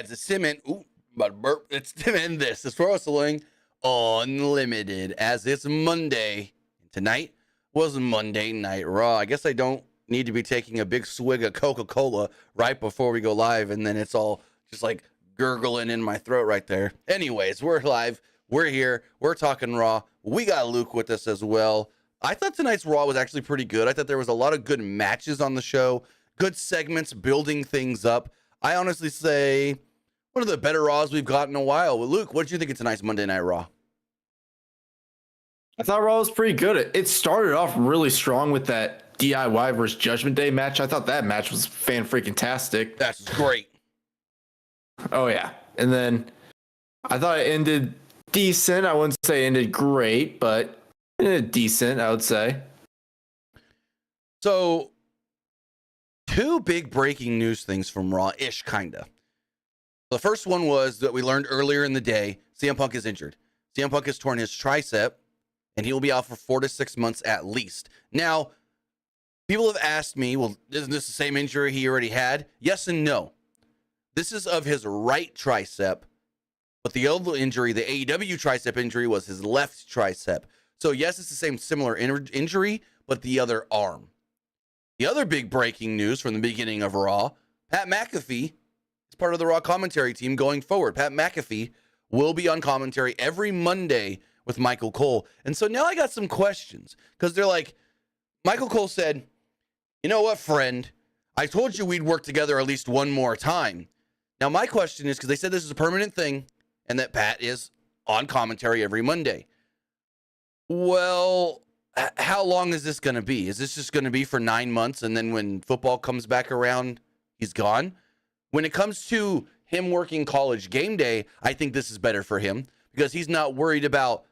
guys, it's Tim and burp. It's Tim and this is Pro Wrestling Unlimited. As it's Monday, tonight was Monday Night Raw. I guess I don't need to be taking a big swig of Coca-Cola right before we go live, and then it's all just like gurgling in my throat right there. Anyways, we're live. We're here. We're talking Raw. We got Luke with us as well. I thought tonight's Raw was actually pretty good. I thought there was a lot of good matches on the show, good segments building things up. I honestly say one of the better Raws we've got in a while. Well, Luke, what did you think of tonight's Monday Night Raw? I thought Raw was pretty good. It started off really strong with that DIY versus Judgment Day match. I thought that match was fan-freaking-tastic. That's great. Oh, yeah. And then I thought it ended decent. I wouldn't say it ended great, but it ended decent, I would say. So, two big breaking news things from Raw-ish, kind of. The first one was that we learned earlier in the day, CM Punk is injured. CM Punk has torn his tricep, and he will be out for 4 to 6 months at least. Now, people have asked me, well, isn't this the same injury he already had? Yes and no. This is of his right tricep, but the other injury, the AEW tricep injury, was his left tricep. So, yes, it's the same similar injury, but the other arm. The other big breaking news from the beginning of Raw, Pat McAfee is part of the Raw commentary team going forward. Pat McAfee will be on commentary every Monday with Michael Cole. And so now I got some questions because they're like, Michael Cole said, you know what, friend? I told you we'd work together at least one more time. Now, my question is, because they said this is a permanent thing and that Pat is on commentary every Monday. Well, how long is this going to be? Is this just going to be for 9 months and then when football comes back around, he's gone? When it comes to him working College Game Day, I think this is better for him because he's not worried about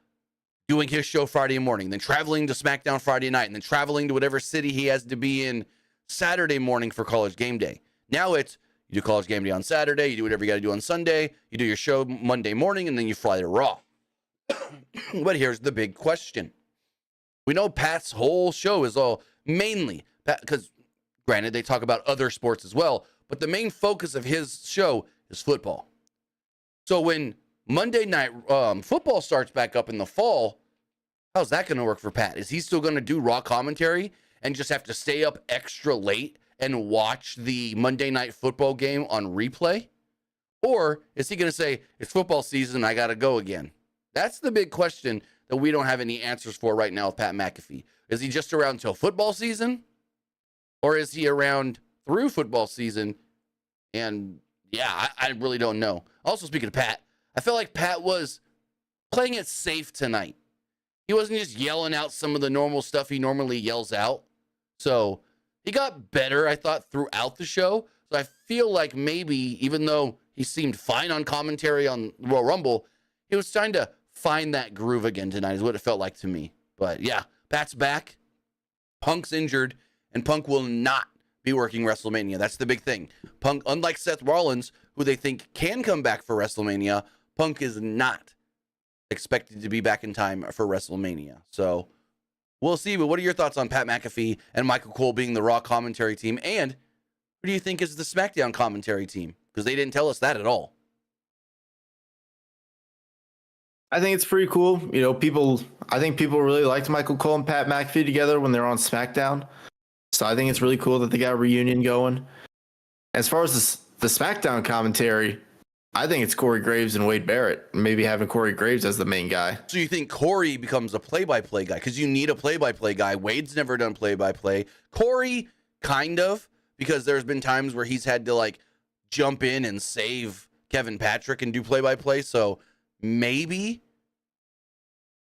doing his show Friday morning, then traveling to SmackDown Friday night, and then traveling to whatever city he has to be in Saturday morning for College Game Day. Now it's, you do College Game Day on Saturday, you do whatever you got to do on Sunday, you do your show Monday morning, and then you fly to Raw. But here's the big question. We know Pat's whole show is all mainly, because granted, they talk about other sports as well, but the main focus of his show is football. So when Monday Night Football starts back up in the fall, how's that going to work for Pat? Is he still going to do Raw commentary and just have to stay up extra late and watch the Monday Night Football game on replay? Or is he going to say, it's football season, I got to go again? That's the big question that we don't have any answers for right now with Pat McAfee. Is he just around until football season? Or is he around through football season? And yeah, I really don't know. Also, speaking of Pat, I felt like Pat was playing it safe tonight. He wasn't just yelling out some of the normal stuff he normally yells out. So he got better, I thought, throughout the show. So I feel like maybe, even though he seemed fine on commentary on Royal Rumble, he was trying to find that groove again tonight is what it felt like to me. But yeah, Pat's back. Punk's injured, and Punk will not be working WrestleMania. That's the big thing. Punk, unlike Seth Rollins, who they think can come back for WrestleMania, Punk is not expected to be back in time for WrestleMania. So we'll see. But what are your thoughts on Pat McAfee and Michael Cole being the Raw commentary team? And who do you think is the SmackDown commentary team? Because they didn't tell us that at all. I think it's pretty cool. You know, I think people really liked Michael Cole and Pat McAfee together when they were on SmackDown. So I think it's really cool that they got a reunion going. As far as the SmackDown commentary, I think it's Corey Graves and Wade Barrett. Maybe having Corey Graves as the main guy. So you think Corey becomes a play-by-play guy? Because you need a play-by-play guy. Wade's never done play-by-play. Corey, kind of, because there's been times where he's had to, like, jump in and save Kevin Patrick and do play-by-play. So maybe.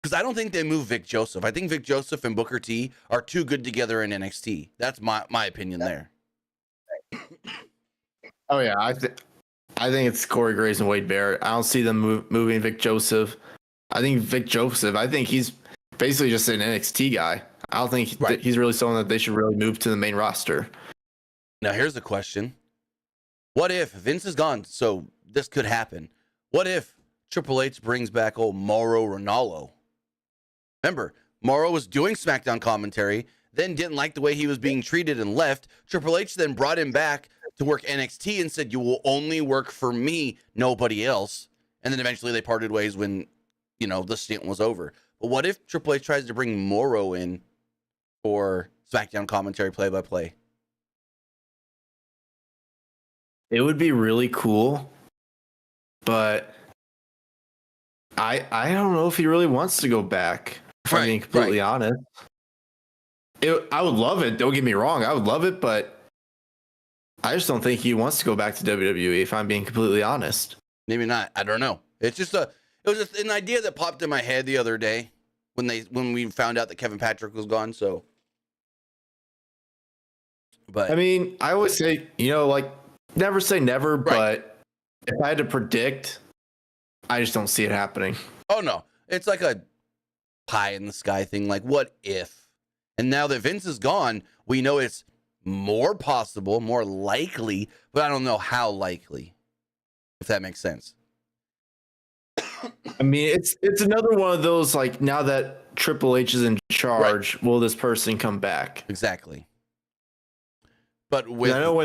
Because I don't think they move Vic Joseph. I think Vic Joseph and Booker T are too good together in NXT. That's my opinion there. Oh, yeah. I think it's Corey Graves and Wade Barrett. I don't see them moving Vic Joseph. I think he's basically just an NXT guy. I don't think he's really someone that they should really move to the main roster. Now, here's the question. What if Vince is gone? So this could happen. What if Triple H brings back old Mauro Ranallo? Remember, Mauro was doing SmackDown commentary, then didn't like the way he was being treated and left. Triple H then brought him back to work NXT and said, you will only work for me, nobody else. And then eventually they parted ways when, the stint was over. But what if Triple H tries to bring Morrow in for SmackDown commentary play-by-play? It would be really cool, but I don't know if he really wants to go back, if I'm being completely honest. I would love it. Don't get me wrong. I would love it, but I just don't think he wants to go back to WWE, if I'm being completely honest. Maybe not. I don't know. It's just it was just an idea that popped in my head the other day when we found out that Kevin Patrick was gone. So, but I mean, I always say, never say never, but if I had to predict, I just don't see it happening. Oh no, it's like a pie in the sky thing. Like, what if? And now that Vince is gone, we know it's more possible, more likely, but I don't know how likely, if that makes sense. I mean, it's another one of those, like, now that Triple H is in charge, will this person come back? Exactly. But I know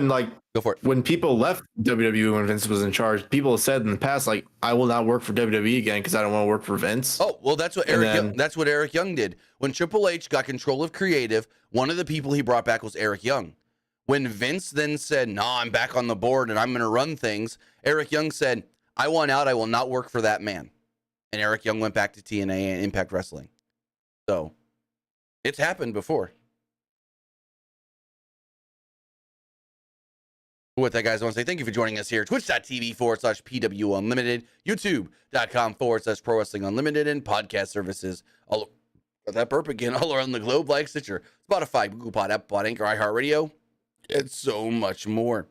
go for it. When people left WWE when Vince was in charge, people have said in the past, like, I will not work for WWE again because I don't want to work for Vince. Oh, well, that's what Eric Young did. When Triple H got control of creative, one of the people he brought back was Eric Young. When Vince then said, "No, I'm back on the board and I'm going to run things," Eric Young said, "I want out. I will not work for that man." And Eric Young went back to TNA and Impact Wrestling. So it's happened before. With that, guys, I want to say thank you for joining us here. Twitch.tv/PWU Unlimited, YouTube.com/Pro Wrestling Unlimited, and podcast services all that burp again, all around the globe, like Stitcher, Spotify, Google Pod, Apple Pod, Anchor, iHeartRadio, and so much more.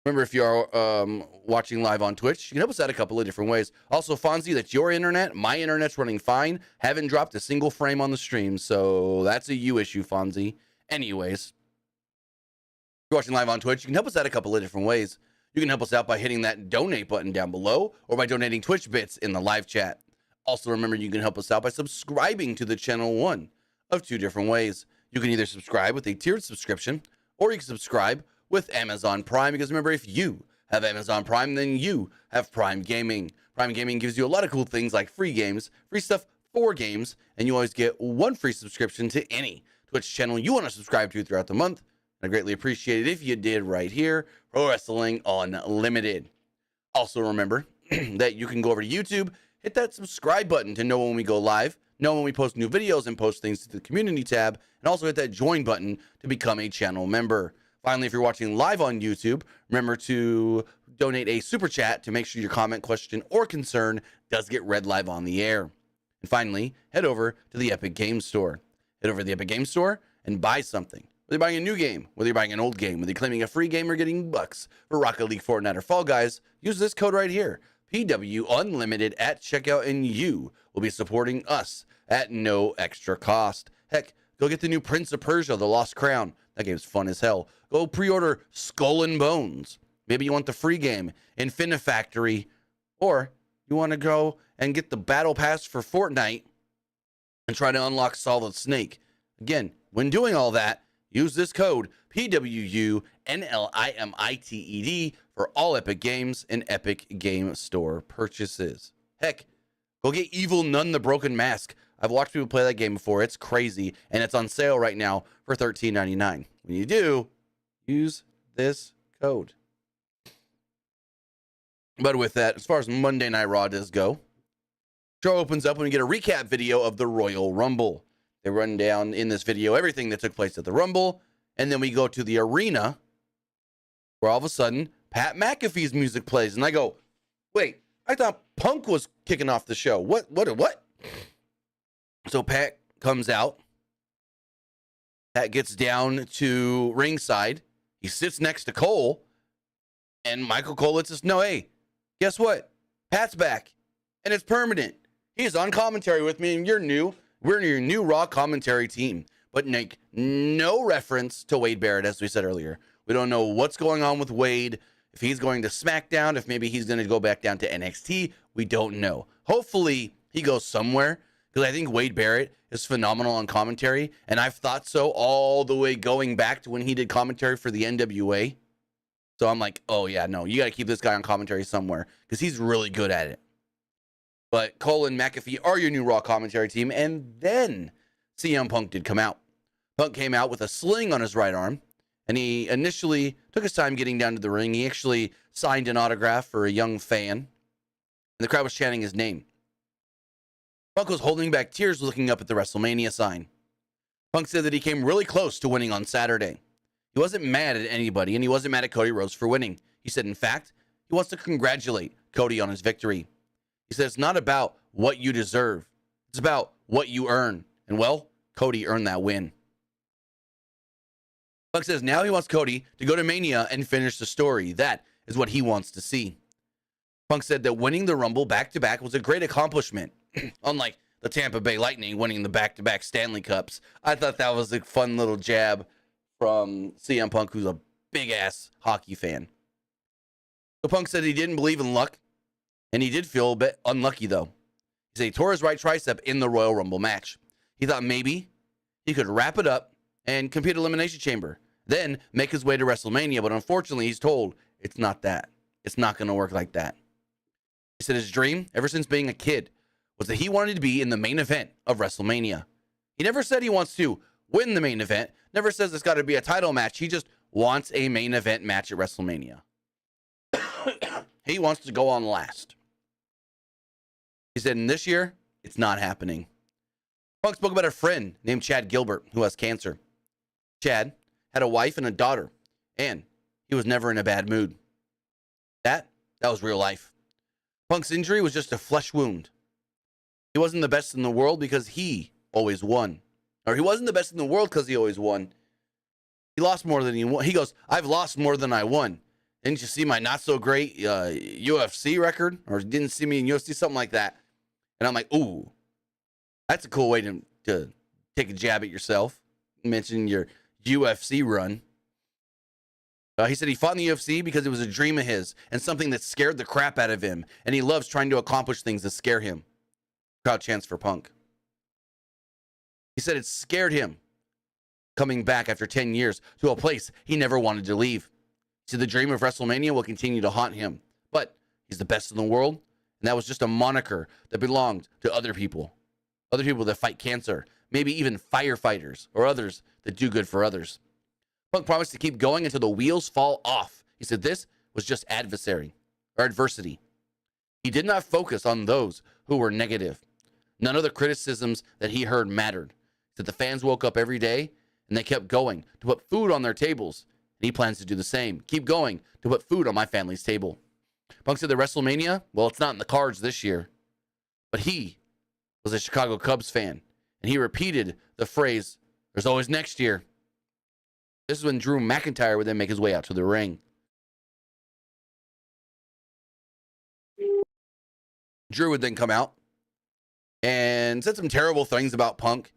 Remember, if you are watching live on Twitch, you can help us out a couple of different ways. Also, Fonzie, that's your internet. My internet's running fine. Haven't dropped a single frame on the stream, so that's a you issue, Fonzie. Anyways, if you're watching live on Twitch, you can help us out a couple of different ways. You can help us out by hitting that donate button down below or by donating Twitch bits in the live chat. Also, remember, you can help us out by subscribing to the channel one of two different ways. You can either subscribe with a tiered subscription or you can subscribe with Amazon Prime, because remember, if you have Amazon Prime, then you have Prime Gaming. Prime Gaming gives you a lot of cool things like free games, free stuff for games, and you always get one free subscription to any Twitch channel you want to subscribe to throughout the month. I greatly appreciate it if you did right here, Pro Wrestling Unlimited. Also remember that you can go over to YouTube, hit that subscribe button to know when we go live, know when we post new videos and post things to the community tab, and also hit that join button to become a channel member. Finally, if you're watching live on YouTube, remember to donate a super chat to make sure your comment, question, or concern does get read live on the air. And finally, head over to the Epic Games Store. Head over to the Epic Games Store and buy something. Whether you're buying a new game, whether you're buying an old game, whether you're claiming a free game or getting bucks for Rocket League, Fortnite, or Fall Guys, use this code right here, PW Unlimited at checkout, and you will be supporting us at no extra cost. Heck, go get the new Prince of Persia, The Lost Crown. That game's fun as hell. Go pre-order Skull and Bones. Maybe you want the free game, Infinifactory, or you want to go and get the Battle Pass for Fortnite and try to unlock Solid Snake. Again, when doing all that, use this code, PWU NLIMITED, for all Epic Games and Epic Game Store purchases. Heck, go get Evil Nun the Broken Mask. I've watched people play that game before. It's crazy, and it's on sale right now for $13.99. When you do, use this code. But with that, as far as Monday Night Raw does go, show opens up when we get a recap video of the Royal Rumble. They run down in this video everything that took place at the Rumble, and then we go to the arena where all of a sudden Pat McAfee's music plays, and I go, wait, I thought Punk was kicking off the show. What? So Pat comes out. Pat gets down to ringside. He sits next to Cole, and Michael Cole lets us know, hey, guess what? Pat's back, and it's permanent. He's on commentary with me, and you're new. We're your new Raw commentary team. But make no reference to Wade Barrett, as we said earlier. We don't know what's going on with Wade, if he's going to SmackDown, if maybe he's going to go back down to NXT. We don't know. Hopefully, he goes somewhere, because I think Wade Barrett is phenomenal on commentary, and I've thought so all the way going back to when he did commentary for the NWA. So I'm like, oh yeah, no, you got to keep this guy on commentary somewhere because he's really good at it. But Cole and McAfee are your new Raw commentary team, and then CM Punk did come out. Punk came out with a sling on his right arm, and he initially took his time getting down to the ring. He actually signed an autograph for a young fan, and the crowd was chanting his name. Punk was holding back tears looking up at the WrestleMania sign. Punk said that he came really close to winning on Saturday. He wasn't mad at anybody, and he wasn't mad at Cody Rhodes for winning. He said, in fact, he wants to congratulate Cody on his victory. He said, it's not about what you deserve. It's about what you earn. And, well, Cody earned that win. Punk says now he wants Cody to go to Mania and finish the story. That is what he wants to see. Punk said that winning the Rumble back-to-back was a great accomplishment. Unlike the Tampa Bay Lightning winning the back-to-back Stanley Cups. I thought that was a fun little jab from CM Punk, who's a big-ass hockey fan. So Punk said he didn't believe in luck, and he did feel a bit unlucky, though. He said he tore his right tricep in the Royal Rumble match. He thought maybe he could wrap it up and compete Elimination Chamber, then make his way to WrestleMania, but unfortunately, he's told it's not that. It's not going to work like that. He said his dream, ever since being a kid, was that he wanted to be in the main event of WrestleMania. He never said he wants to win the main event, never says it's got to be a title match. He just wants a main event match at WrestleMania. He wants to go on last. He said, in this year, it's not happening. Punk spoke about a friend named Chad Gilbert who has cancer. Chad had a wife and a daughter, and he was never in a bad mood. That was real life. Punk's injury was just a flesh wound. He wasn't the best in the world because he always won. Or he wasn't the best in the world because he always won. He lost more than he won. He goes, I've lost more than I won. Didn't you see my not so great UFC record? Or didn't see me in UFC, something like that. And I'm like, ooh, that's a cool way to take a jab at yourself. Mention your UFC run. He said he fought in the UFC because it was a dream of his and something that scared the crap out of him. And he loves trying to accomplish things that scare him. Crowd chants for Punk. He said it scared him coming back after 10 years to a place he never wanted to leave. He said the dream of WrestleMania will continue to haunt him. But he's the best in the world. And that was just a moniker that belonged to other people. Other people that fight cancer. Maybe even firefighters or others that do good for others. Punk promised to keep going until the wheels fall off. He said this was just adversity. He did not focus on those who were negative. None of the criticisms that he heard mattered. He said the fans woke up every day and they kept going to put food on their tables. And he plans to do the same. Keep going to put food on my family's table. Punk said the WrestleMania, well, it's not in the cards this year. But he was a Chicago Cubs fan. And he repeated the phrase, there's always next year. This is when Drew McIntyre would then make his way out to the ring. Drew would then come out and said some terrible things about Punk.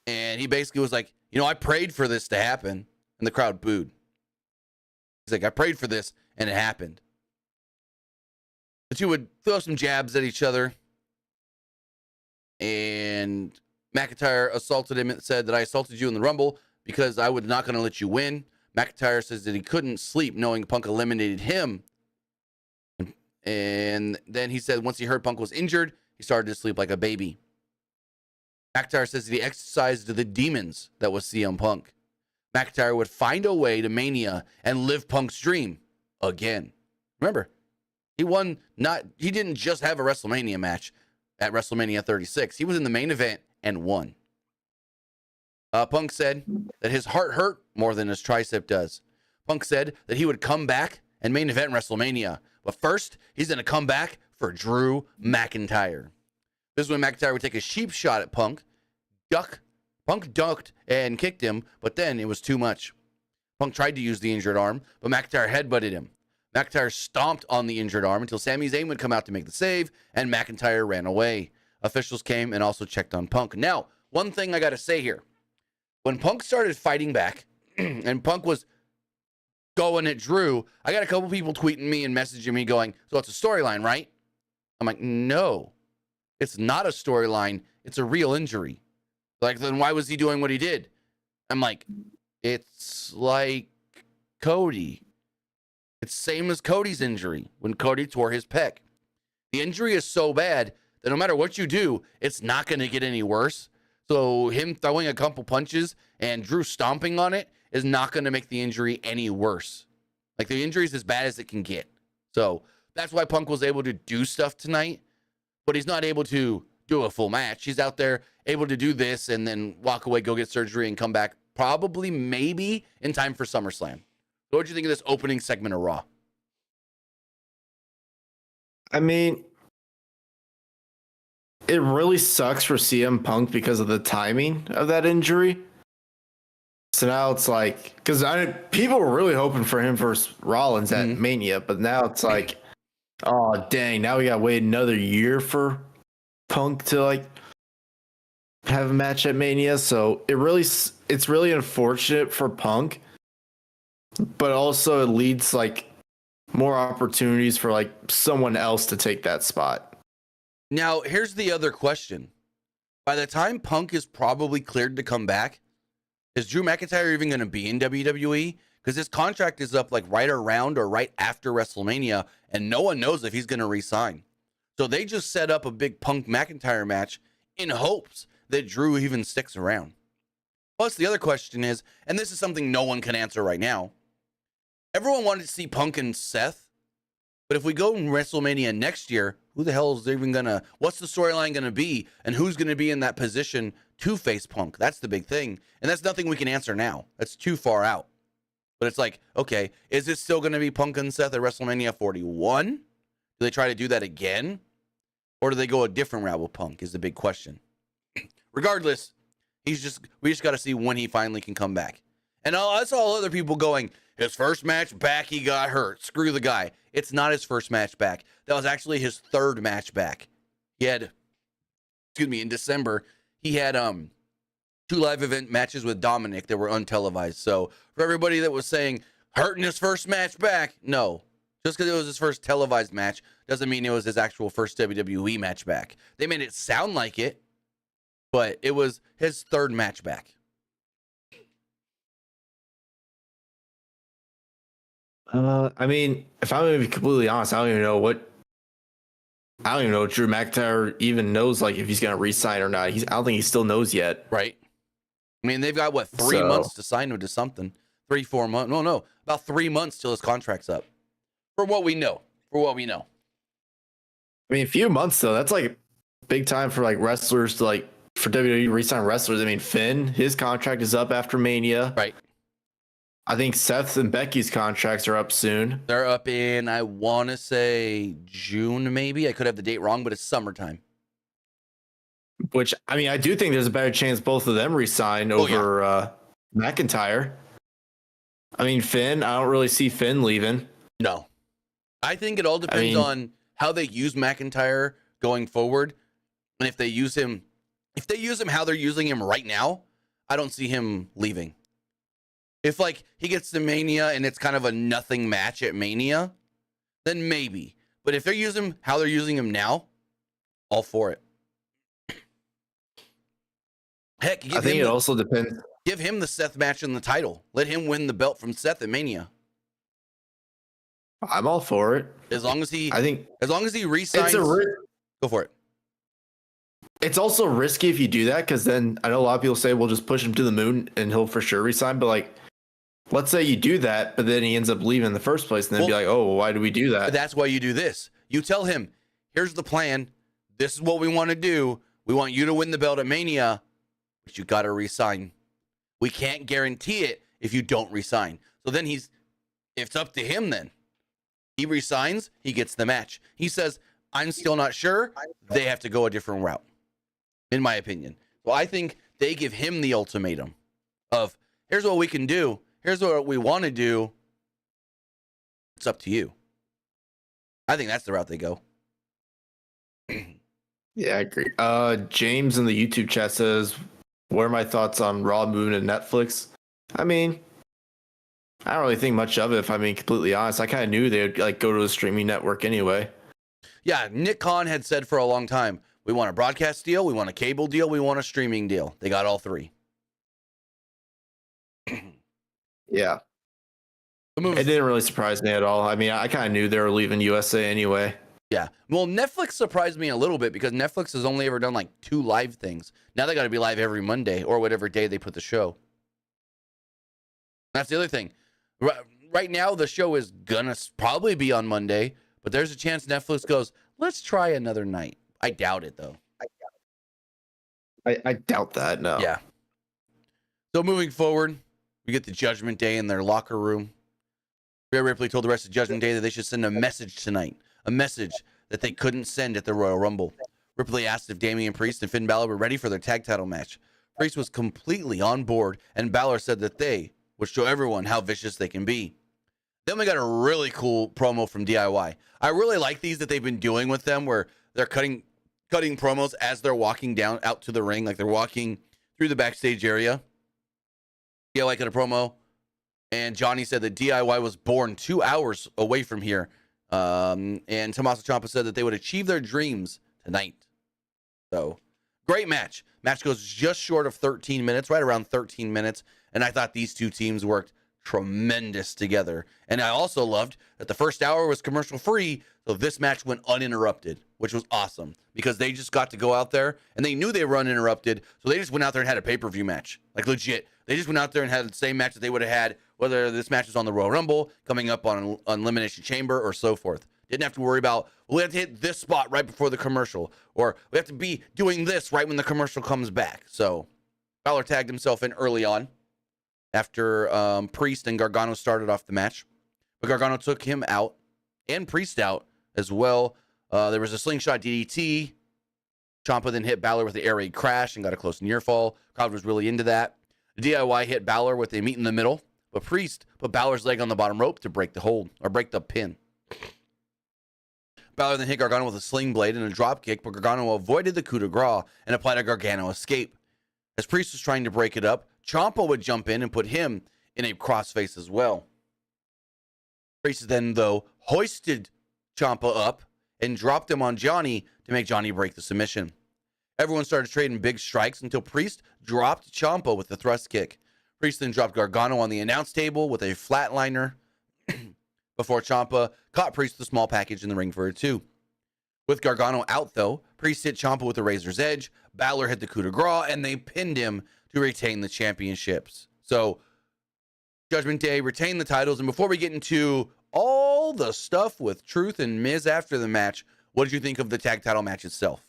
And he basically was like, I prayed for this to happen. And the crowd booed. He's like, I prayed for this and it happened. The two would throw some jabs at each other. And McIntyre assaulted him and said that I assaulted you in the Rumble because I was not going to let you win. McIntyre says that he couldn't sleep knowing Punk eliminated him. And then he said once he heard Punk was injured, he started to sleep like a baby. McIntyre says that he exercised the demons that was CM Punk. McIntyre would find a way to Mania and live Punk's dream again. Remember, he didn't just have a WrestleMania match at WrestleMania 36. He was in the main event and won. Punk said that his heart hurt more than his tricep does. Punk said that he would come back and main event WrestleMania. But first, he's going to come back for Drew McIntyre. This is when McIntyre would take a cheap shot at Punk. Punk ducked and kicked him, but then it was too much. Punk tried to use the injured arm, but McIntyre headbutted him. McIntyre stomped on the injured arm until Sami Zayn would come out to make the save, and McIntyre ran away. Officials came and also checked on Punk. Now, one thing I got to say here. When Punk started fighting back, and Punk was going at Drew, I got a couple people tweeting me and messaging me going, so it's a storyline, right? I'm like, no. It's not a storyline. It's a real injury. Like, then why was he doing what he did? I'm like, it's like Cody. It's same as Cody's injury when Cody tore his pec. The injury is so bad that no matter what you do, it's not going to get any worse. So him throwing a couple punches and Drew stomping on it is not going to make the injury any worse. Like, the injury is as bad as it can get. So that's why Punk was able to do stuff tonight, but he's not able to do a full match. He's out there able to do this and then walk away, go get surgery, and come back probably, maybe, in time for SummerSlam. So what do you think of this opening segment of Raw? I mean, it really sucks for CM Punk because of the timing of that injury. So now it's like, because people were really hoping for him versus Rollins at Mania, but now it's like, oh dang, now we gotta wait another year for Punk to like have a match at Mania. So it's really unfortunate for Punk, but also it leads like more opportunities for like someone else to take that spot. Now, here's the other question. By the time Punk is probably cleared to come back, is Drew McIntyre even going to be in WWE? Because his contract is up like right around or right after WrestleMania, and no one knows if he's going to re-sign. So they just set up a big Punk McIntyre match in hopes that Drew even sticks around. Plus, the other question is, and this is something no one can answer right now, everyone wanted to see Punk and Seth, but if we go in WrestleMania next year, who the hell is even gonna, what's the storyline gonna be, and who's gonna be in that position to face Punk? That's the big thing, and that's nothing we can answer now. That's too far out. But it's like, okay, is it still gonna be Punk and Seth at WrestleMania 41? Do they try to do that again? Or do they go a different route with Punk is the big question. Regardless, we just gotta see when he finally can come back. And I saw other people going, his first match back, he got hurt. Screw the guy. It's not his first match back. That was actually his third match back. He had, in December, he had 2 live event matches with Dominic that were untelevised. So for everybody that was saying, hurting his first match back, no. Just because it was his first televised match doesn't mean it was his actual first WWE match back. They made it sound like it, but it was his third match back. I mean, if I'm going to be completely honest, I don't even know what Drew McIntyre even knows, like, if he's going to re-sign or not. I don't think he still knows yet. Right. I mean, they've got, 3 months to sign him to something. 3-4 months. No. About 3 months till his contract's up. For what we know. I mean, a few months, though. That's, like, big time for, like, wrestlers to, like, for WWE to re-sign wrestlers. I mean, Finn, his contract is up after Mania. Right. I think Seth's and Becky's contracts are up soon. They're up in, I want to say, June, maybe. I could have the date wrong, but it's summertime. Which, I mean, I do think there's a better chance both of them resign over McIntyre. I mean, Finn, I don't really see Finn leaving. No. I think it all depends on how they use McIntyre going forward. And if they use him how they're using him right now, I don't see him leaving. If, like, he gets to Mania and it's kind of a nothing match at Mania, then maybe. But if they're using him how they're using him now, all for it. Heck, I think it also depends. Give him the Seth match in the title. Let him win the belt from Seth at Mania. I'm all for it. As long as he re-signs, go for it. It's also risky if you do that, because then I know a lot of people say we'll just push him to the moon and he'll for sure resign. But, like, let's say you do that, but then he ends up leaving in the first place, and then be like, oh, well, why did we do that? But that's why you do this. You tell him, here's the plan. This is what we want to do. We want you to win the belt at Mania, but you got to resign. We can't guarantee it if you don't resign. So then it's up to him then. He resigns, he gets the match. He says, I'm still not sure. They have to go a different route, in my opinion. So I think they give him the ultimatum of, here's what we can do. Here's what we want to do. It's up to you. I think that's the route they go. Yeah, I agree. James in the YouTube chat says, what are my thoughts on Raw moving to Netflix? I mean, I don't really think much of it, if I'm being completely honest. I kind of knew they would, like, go to a streaming network anyway. Yeah, Nick Khan had said for a long time, We want a broadcast deal. We want a cable deal. We want a streaming deal. They got all three. Yeah. The move. It didn't really surprise me at all. I mean, I kind of knew they were leaving USA anyway. Yeah. Well, Netflix surprised me a little bit because Netflix has only ever done like 2 live things. Now they got to be live every Monday or whatever day they put the show. That's the other thing. Right now, the show is going to probably be on Monday, but there's a chance Netflix goes, let's try another night. I doubt it, though. I doubt that, no. Yeah. So moving forward, we get the Judgment Day in their locker room. Rhea Ripley told the rest of Judgment Day that they should send a message tonight. A message that they couldn't send at the Royal Rumble. Ripley asked if Damian Priest and Finn Balor were ready for their tag title match. Priest was completely on board, and Balor said that they would show everyone how vicious they can be. Then we got a really cool promo from DIY. I really like these that they've been doing with them where they're cutting promos as they're walking down out to the ring, like they're walking through the backstage area. DIY cut a promo, and Johnny said that DIY was born 2 hours away from here. And Tommaso Ciampa said that they would achieve their dreams tonight. So, great match. Match goes just short of 13 minutes, right around 13 minutes. And I thought these two teams worked tremendous together. And I also loved that the first hour was commercial free, so this match went uninterrupted, which was awesome because they just got to go out there and they knew they were uninterrupted, so they just went out there and had a pay-per-view match. Like legit. They just went out there and had the same match that they would have had whether this match was on the Royal Rumble, coming up on Elimination Chamber, or so forth. Didn't have to worry about, well, we have to hit this spot right before the commercial, or we have to be doing this right when the commercial comes back. So Balor tagged himself in early on after Priest and Gargano started off the match. But Gargano took him out and Priest out as well. There was a slingshot DDT. Ciampa then hit Balor with the air raid crash and got a close near fall. Crowd was really into that. DIY hit Balor with a meet in the middle, but Priest put Balor's leg on the bottom rope to break the hold, or break the pin. Balor then hit Gargano with a sling blade and a drop kick, but Gargano avoided the coup de grace and applied a Gargano escape. As Priest was trying to break it up, Ciampa would jump in and put him in a crossface as well. Priest then, though, hoisted Ciampa up and dropped him on Johnny to make Johnny break the submission. Everyone started trading big strikes until Priest dropped Ciampa with the thrust kick. Priest then dropped Gargano on the announce table with a flatliner before Ciampa caught Priest with a small package in the ring for a 2. With Gargano out, though, Priest hit Ciampa with a razor's edge, Balor hit the coup de grace, and they pinned him to retain the championships. So, Judgment Day retained the titles, and before we get into all the stuff with Truth and Miz after the match, what did you think of the tag title match itself?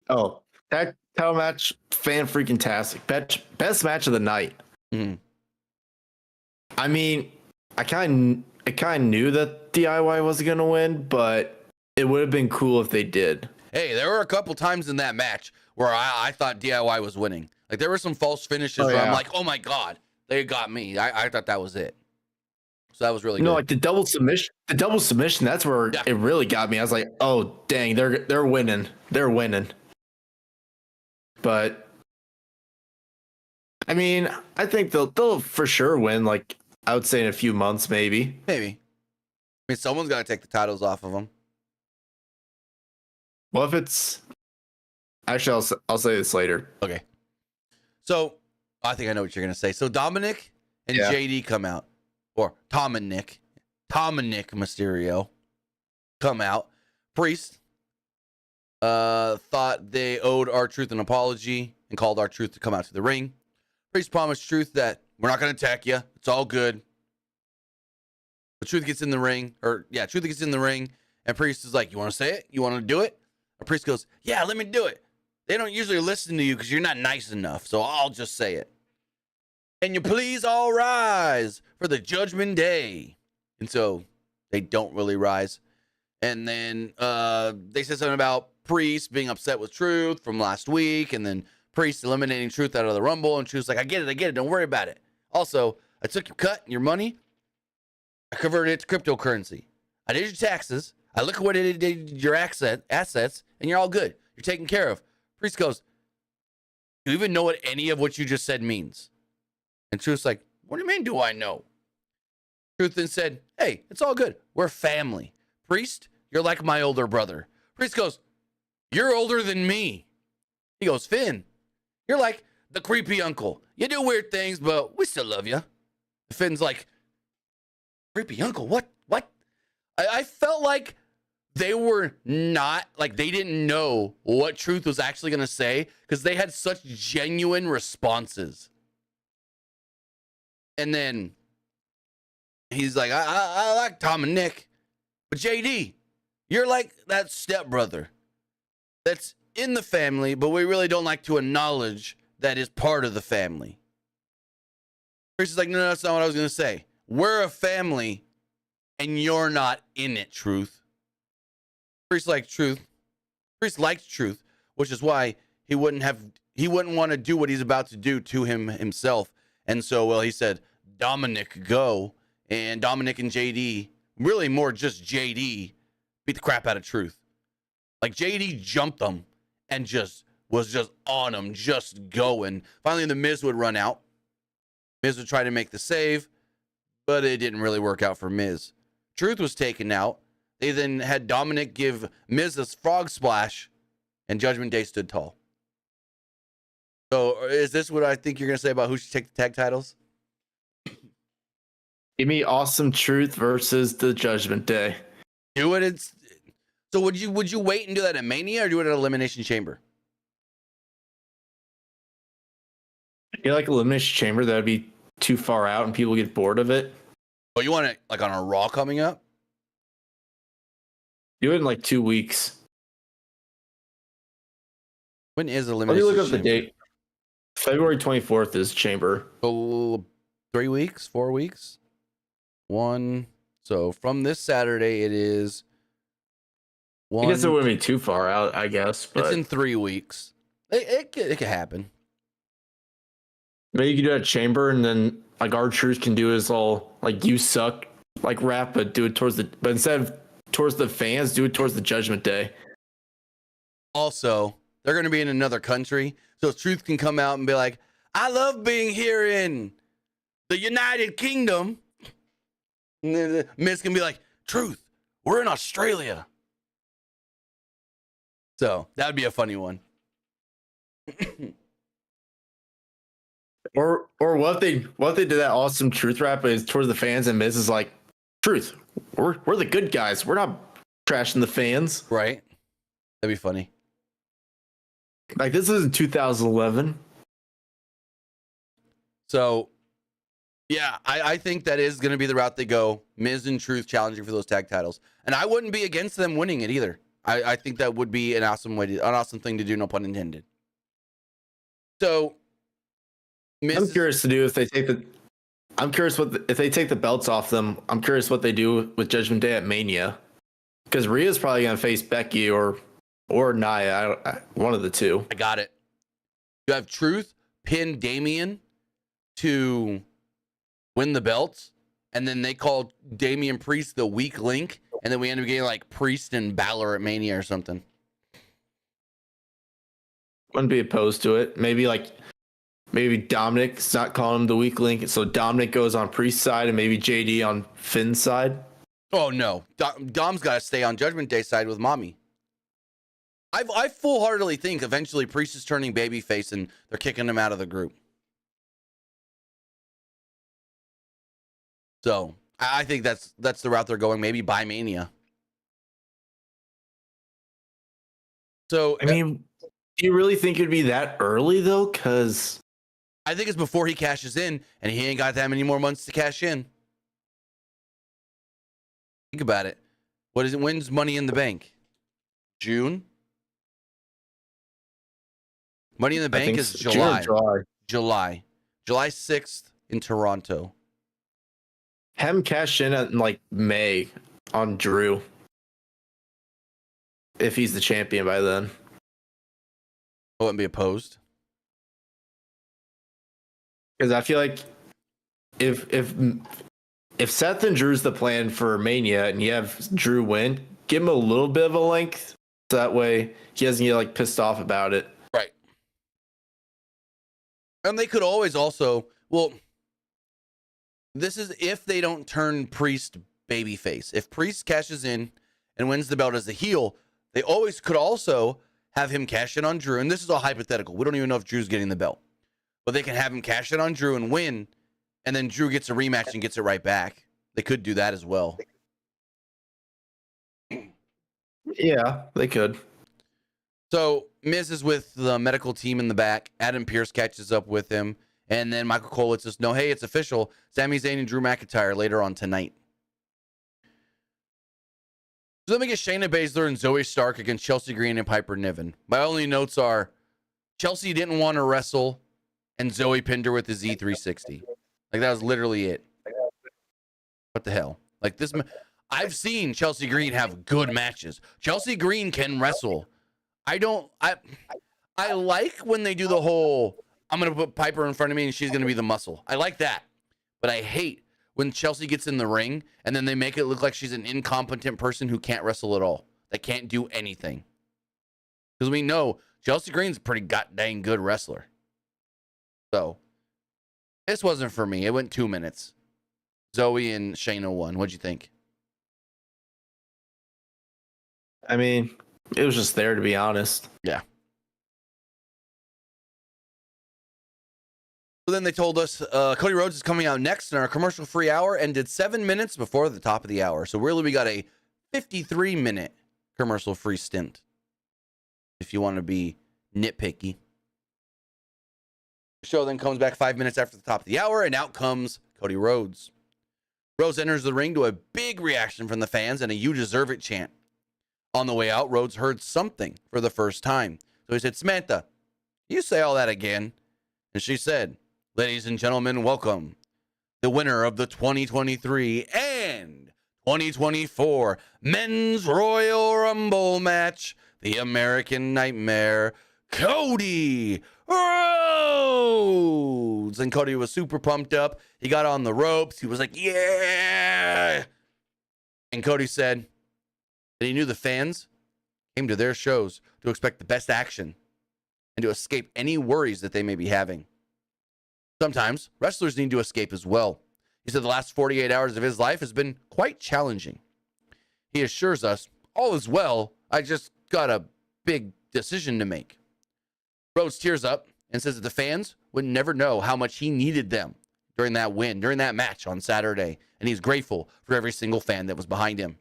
Oh, tag title match, fan-freaking-tastic. Best match of the night. Mm-hmm. I mean, I kind of knew that DIY wasn't going to win, but it would have been cool if they did. Hey, there were a couple times in that match where I thought DIY was winning. Like, there were some false finishes where I'm like, oh my God, they got me. I thought that was it. So that was really good. No, like the double submission, that's where it really got me. I was like, oh, dang, they're winning. They're winning. But, I mean, I think they'll for sure win, like, I would say in a few months, maybe. Maybe. I mean, someone's got to take the titles off of them. Well, if it's... Actually, I'll say this later. Okay. So, I think I know what you're going to say. So, Dominic and JD come out. Or Tom and Nick Mysterio come out. Priest thought they owed R-Truth an apology and called R-Truth to come out to the ring. Priest promised Truth that we're not going to attack you. It's all good. But Truth gets in the ring. Truth gets in the ring. And Priest is like, you want to say it? You want to do it? And Priest goes, yeah, let me do it. They don't usually listen to you because you're not nice enough. So I'll just say it. Can you please all rise for the Judgment Day? And so they don't really rise. And then they said something about Priest being upset with Truth from last week. And then Priest eliminating Truth out of the Rumble. And Truth's like, I get it. Don't worry about it. Also, I took your cut and your money. I converted it to cryptocurrency. I did your taxes. I liquidated your assets. And you're all good. You're taken care of. Priest goes, do you even know what any of what you just said means? And Truth's like, what do you mean, do I know? Truth then said, hey, it's all good. We're family. Priest, you're like my older brother. Priest goes, you're older than me. He goes, Finn, you're like the creepy uncle. You do weird things, but we still love you. Finn's like, creepy uncle? What? I felt like they were not, like they didn't know what Truth was actually going to say because they had such genuine responses. And then he's like, I like Tom and Nick, but JD, you're like that stepbrother that's in the family, but we really don't like to acknowledge that is part of the family. Chris is like, no, that's not what I was going to say. We're a family, and you're not in it, Truth. Priest likes Truth. Priest likes Truth, which is why he wouldn't want to do what he's about to do to himself. And so, well, he said, Dominic, go. And Dominic and JD, really more just JD, beat the crap out of Truth. Like JD jumped them and was just on him, just going. Finally, the Miz would run out. Miz would try to make the save, but it didn't really work out for Miz. Truth was taken out. They then had Dominic give Miz a frog splash, and Judgment Day stood tall. So is this what I think you're going to say about who should take the tag titles? Give me Awesome Truth versus the Judgment Day. Do it. So would you wait and do that at Mania or do it at Elimination Chamber? I feel like Elimination Chamber, that would be too far out and people get bored of it. Oh, you want it like on a Raw coming up? Do it in like 2 weeks. When is Let Elimination me look up Chamber? the date. February 24th is Chamber. Oh, 3 weeks? 4 weeks? One. So from this Saturday, it is one. I guess it wouldn't be too far out, I guess. But It's in 3 weeks. It could happen. maybe you could do it at Chamber, and then like our Truth can do his all like you suck like rap, but do it but instead of towards the fans, do it towards the Judgment Day. Also, they're going to be in another country, so Truth can come out and be like, I love being here in the United Kingdom. And then Miz can be like, Truth, we're in Australia. So that would be a funny one. Or what if they did that Awesome Truth rap is towards the fans, and Miz is like, Truth, we're the good guys. We're not trashing the fans. Right? That'd be funny. Like this is in 2011. So, yeah, I think that is going to be the route they go. Miz and Truth challenging for those tag titles. And I wouldn't be against them winning it either. I think that would be an awesome thing to do, no pun intended. So, I'm curious to do if they take the. I'm curious if they take the belts off them. I'm curious what they do with Judgment Day at Mania, because Rhea's probably gonna face Becky or Nia. One of the two. I got it. You have Truth pin Damian to win the belts, and then they call Damian Priest the weak link, and then we end up getting like Priest and Balor at Mania or something. Wouldn't be opposed to it. Maybe Dominic's not calling him the weak link, so Dominic goes on Priest's side, and maybe JD on Finn's side. Oh no, Dom's got to stay on Judgment Day side with Mommy. I full-heartedly think eventually Priest is turning babyface and they're kicking him out of the group. So I think that's the route they're going. Maybe by Mania. So I mean, do you really think it'd be that early though? Because I think it's before he cashes in, and he ain't got that many more months to cash in. Think about it. What is it? When's Money in the Bank? June? Money in the Bank is July. July 6th in Toronto. Have him cash in at like May on Drew. If he's the champion by then. I wouldn't be opposed. Because I feel like if Seth and Drew's the plan for Mania and you have Drew win, give him a little bit of a length so that way he doesn't get like pissed off about it. Right. And they could always also, well, this is if they don't turn Priest babyface. If Priest cashes in and wins the belt as a heel, they always could also have him cash in on Drew, and this is all hypothetical. We don't even know if Drew's getting the belt. But they can have him cash in on Drew and win, and then Drew gets a rematch and gets it right back. They could do that as well. Yeah, they could. So Miz is with the medical team in the back. Adam Pearce catches up with him. And then Michael Cole lets us know, hey, it's official. Sami Zayn and Drew McIntyre later on tonight. So then we get Shayna Baszler and Zoe Stark against Chelsea Green and Piper Niven. My only notes are Chelsea didn't want to wrestle, and Zoe pinned her with the Z360. Like, that was literally it. What the hell? Like, this... I've seen Chelsea Green have good matches. Chelsea Green can wrestle. I like when they do the whole, I'm going to put Piper in front of me and she's going to be the muscle. I like that. But I hate when Chelsea gets in the ring and then they make it look like she's an incompetent person who can't wrestle at all. That can't do anything. Because we know Chelsea Green's a pretty goddamn good wrestler. So, this wasn't for me. It went 2 minutes. Zoe and Shayna won. What'd you think? I mean, it was just there, to be honest. Yeah. So then they told us Cody Rhodes is coming out next, and our commercial-free hour ended 7 minutes before the top of the hour. So really, we got a 53-minute commercial-free stint, if you want to be nitpicky. The show then comes back 5 minutes after the top of the hour, and out comes Cody Rhodes. Rhodes enters the ring to a big reaction from the fans and a "You deserve it" chant. On the way out, Rhodes heard something for the first time. So he said, Samantha, you say all that again. And she said, ladies and gentlemen, welcome the winner of the 2023 and 2024 Men's Royal Rumble match, the American Nightmare, Cody Rhodes. And Cody was super pumped up. He got on the ropes. He was like, yeah. And Cody said that he knew the fans came to their shows to expect the best action and to escape any worries that they may be having. Sometimes wrestlers need to escape as well. He said the last 48 hours of his life has been quite challenging. He assures us, all is well, I just got a big decision to make. Rhodes tears up and says that the fans would never know how much he needed them during that win, during that match on Saturday, and he's grateful for every single fan that was behind him.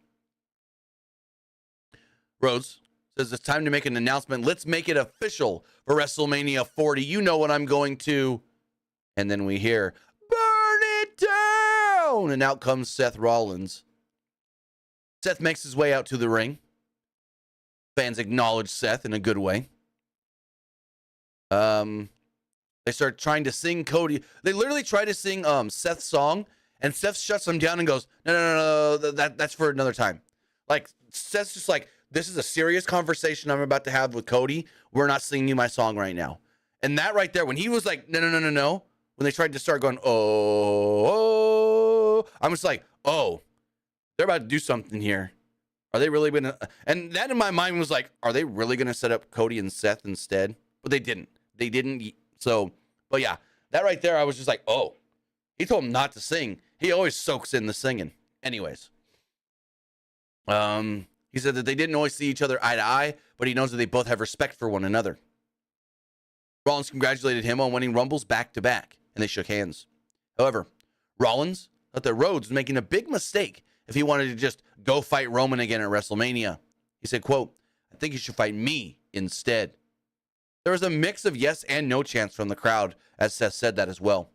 Rhodes says it's time to make an announcement. Let's make it official for WrestleMania 40. You know what I'm going to. And then we hear, burn it down. And out comes Seth Rollins. Seth makes his way out to the ring. Fans acknowledge Seth in a good way. They start trying to sing Cody. They literally try to sing Seth's song. And Seth shuts them down and goes, no, that's for another time. Like, Seth's just like, this is a serious conversation I'm about to have with Cody. We're not singing you my song right now. And that right there, when he was like, no, when they tried to start going, oh, I'm just like, oh, they're about to do something here. Are they really going to? And that in my mind was like, are they really going to set up Cody and Seth instead? But they didn't. They didn't. So, but yeah, that right there, I was just like, oh, he told him not to sing. He always soaks in the singing. Anyways. He said that they didn't always see each other eye to eye, but he knows that they both have respect for one another. Rollins congratulated him on winning Rumbles back-to-back, and they shook hands. However, Rollins thought that Rhodes was making a big mistake if he wanted to just go fight Roman again at WrestleMania. He said, quote, I think you should fight me instead. There was a mix of yes and no chants from the crowd as Seth said that as well.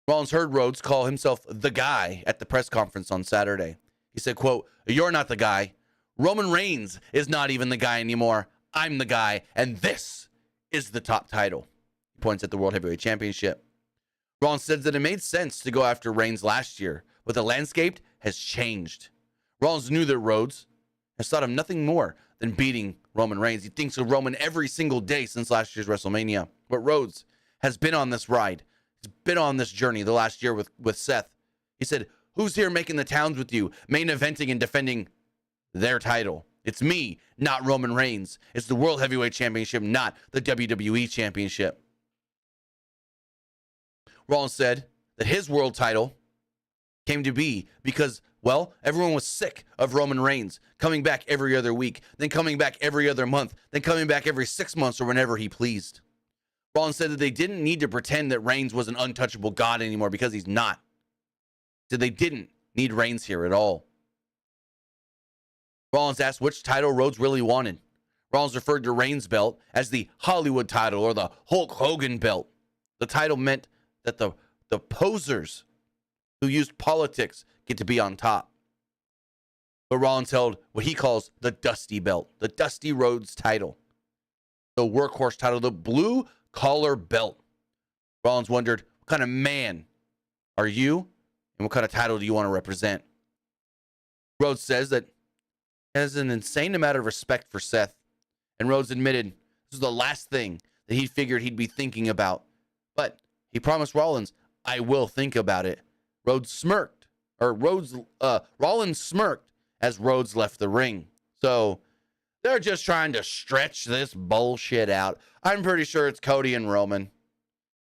Rollins heard Rhodes call himself the guy at the press conference on Saturday. He said, quote, you're not the guy. Roman Reigns is not even the guy anymore. I'm the guy, and this is the top title. He points at the World Heavyweight Championship. Rollins says that it made sense to go after Reigns last year, but the landscape has changed. Rollins knew that Rhodes has thought of nothing more than beating Roman Reigns. He thinks of Roman every single day since last year's WrestleMania. But Rhodes has been on this ride. He's been on this journey the last year with Seth. He said, who's here making the towns with you, main eventing and defending their title? It's me, not Roman Reigns. It's the World Heavyweight Championship, not the WWE Championship. Rollins said that his world title came to be because, well, everyone was sick of Roman Reigns coming back every other week, then coming back every other month, then coming back every 6 months or whenever he pleased. Rollins said that they didn't need to pretend that Reigns was an untouchable god anymore because he's not. So they didn't need Reigns here at all. Rollins asked which title Rhodes really wanted. Rollins referred to Reigns' belt as the Hollywood title or the Hulk Hogan belt. The title meant that the posers who used politics get to be on top. But Rollins held what he calls the Dusty belt, the Dusty Rhodes title, the workhorse title, the blue collar belt. Rollins wondered, what kind of man are you and what kind of title do you want to represent? Rhodes says that he has an insane amount of respect for Seth, and Rhodes admitted this was the last thing that he figured he'd be thinking about. But he promised Rollins, I will think about it. Rollins smirked as Rhodes left the ring. So they're just trying to stretch this bullshit out. I'm pretty sure it's Cody and Roman,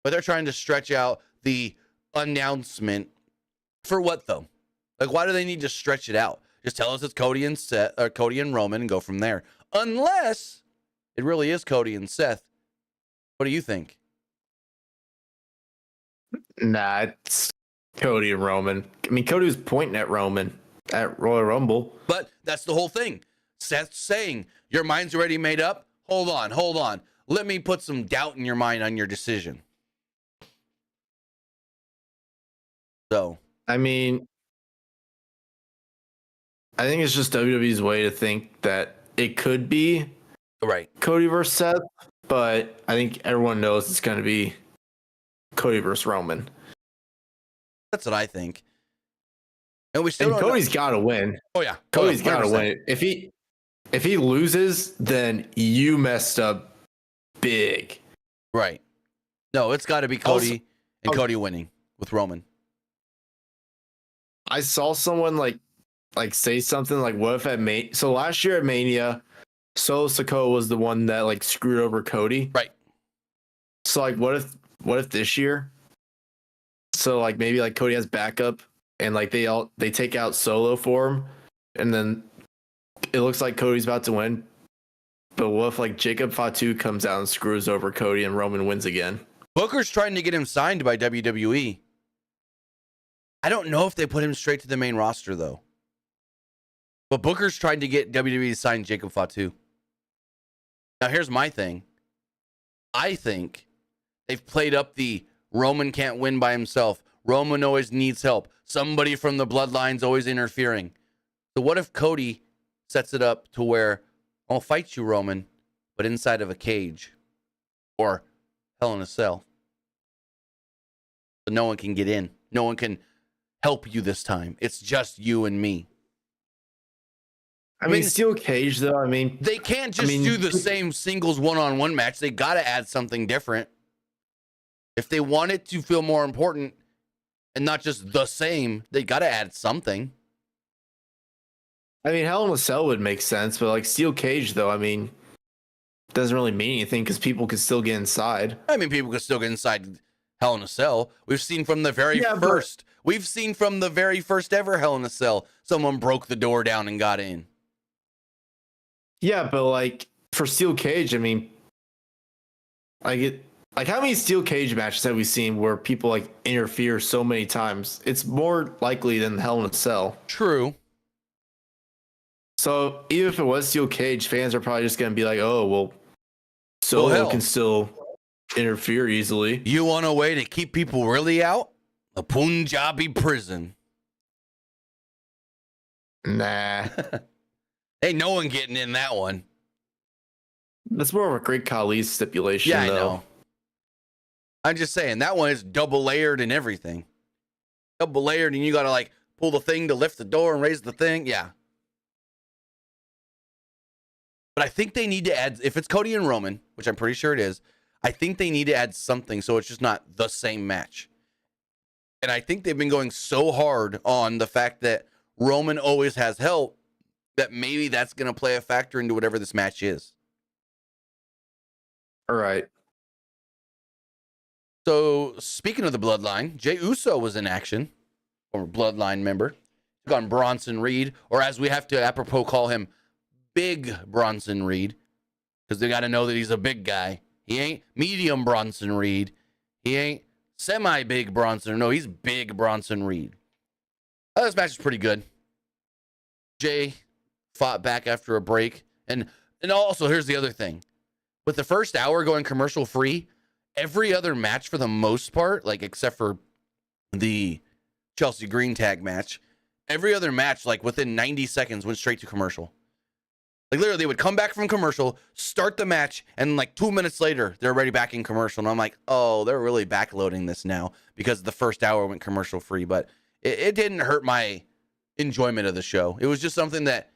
but they're trying to stretch out the announcement. For what though? Like, why do they need to stretch it out? Just tell us it's Cody and Seth, or Cody and Roman, and go from there. Unless it really is Cody and Seth. What do you think? Nah, it's Cody and Roman. I mean, Cody was pointing at Roman at Royal Rumble. But that's the whole thing. Seth's saying, your mind's already made up? Hold on. Let me put some doubt in your mind on your decision. So, I mean, I think it's just WWE's way to think that it could be right, Cody versus Seth, but I think everyone knows it's going to be Cody versus Roman. That's what I think. And we still Cody's got to win. Oh yeah, Cody's got to win. If he loses, then you messed up big. Right. No, it's got to be Cody and Cody winning with Roman. I saw someone like say something like, what if so last year at Mania, Solo Sikoa was the one that like screwed over Cody. Right. So like what if this year? So like maybe like Cody has backup and like they take out Solo for him, and then it looks like Cody's about to win. But what if like Jacob Fatu comes out and screws over Cody and Roman wins again? Booker's trying to get him signed by WWE. I don't know if they put him straight to the main roster though. But Booker's trying to get WWE to sign Jacob Fatu. Now here's my thing. I think they've played up the Roman can't win by himself. Roman always needs help. Somebody from the bloodline's always interfering. So what if Cody sets it up to where I'll fight you, Roman, but inside of a cage or Hell in a Cell? So no one can get in. No one can help you this time. It's just you and me. I mean, steel cage though. I mean, they can't just do the same singles one-on-one match. They got to add something different. If they want it to feel more important and not just the same, they got to add something. I mean, Hell in a Cell would make sense, but like steel cage though, I mean, doesn't really mean anything because people can still get inside. I mean, people can still get inside Hell in a Cell. We've seen from the very first. We've seen from the very first ever Hell in a Cell, someone broke the door down and got in. Yeah, but like for steel cage, I mean, like how many steel cage matches have we seen where people like interfere so many times? It's more likely than Hell in a Cell. True. So even if it was steel cage, fans are probably just going to be like, oh, well, Solo can still interfere easily. You want a way to keep people really out? A Punjabi prison. Nah. Ain't no one getting in that one. That's more of a Great Khali stipulation, yeah, though. I know. I'm just saying, that one is double layered and everything. Double layered, and you got to like pull the thing to lift the door and raise the thing. Yeah. But I think they need to add, if it's Cody and Roman, which I'm pretty sure it is, I think they need to add something so it's just not the same match. And I think they've been going so hard on the fact that Roman always has help that maybe that's going to play a factor into whatever this match is. All right. So, speaking of the bloodline, Jey Uso was in action. former Bloodline member. Took on Bronson Reed, or as we have to apropos call him, Big Bronson Reed, because they got to know that he's a big guy. He ain't medium Bronson Reed. He ain't semi-big Bronson. No, he's Big Bronson Reed. This match is pretty good. Jay fought back after a break. And also, here's the other thing. With the first hour going commercial free, every other match for the most part, like except for the Chelsea Green tag match, every other match, like within 90 seconds, went straight to commercial. Like literally, they would come back from commercial, start the match, and like 2 minutes later, they're already back in commercial. And I'm like, oh, they're really backloading this now because the first hour went commercial free. But it didn't hurt my enjoyment of the show. It was just something that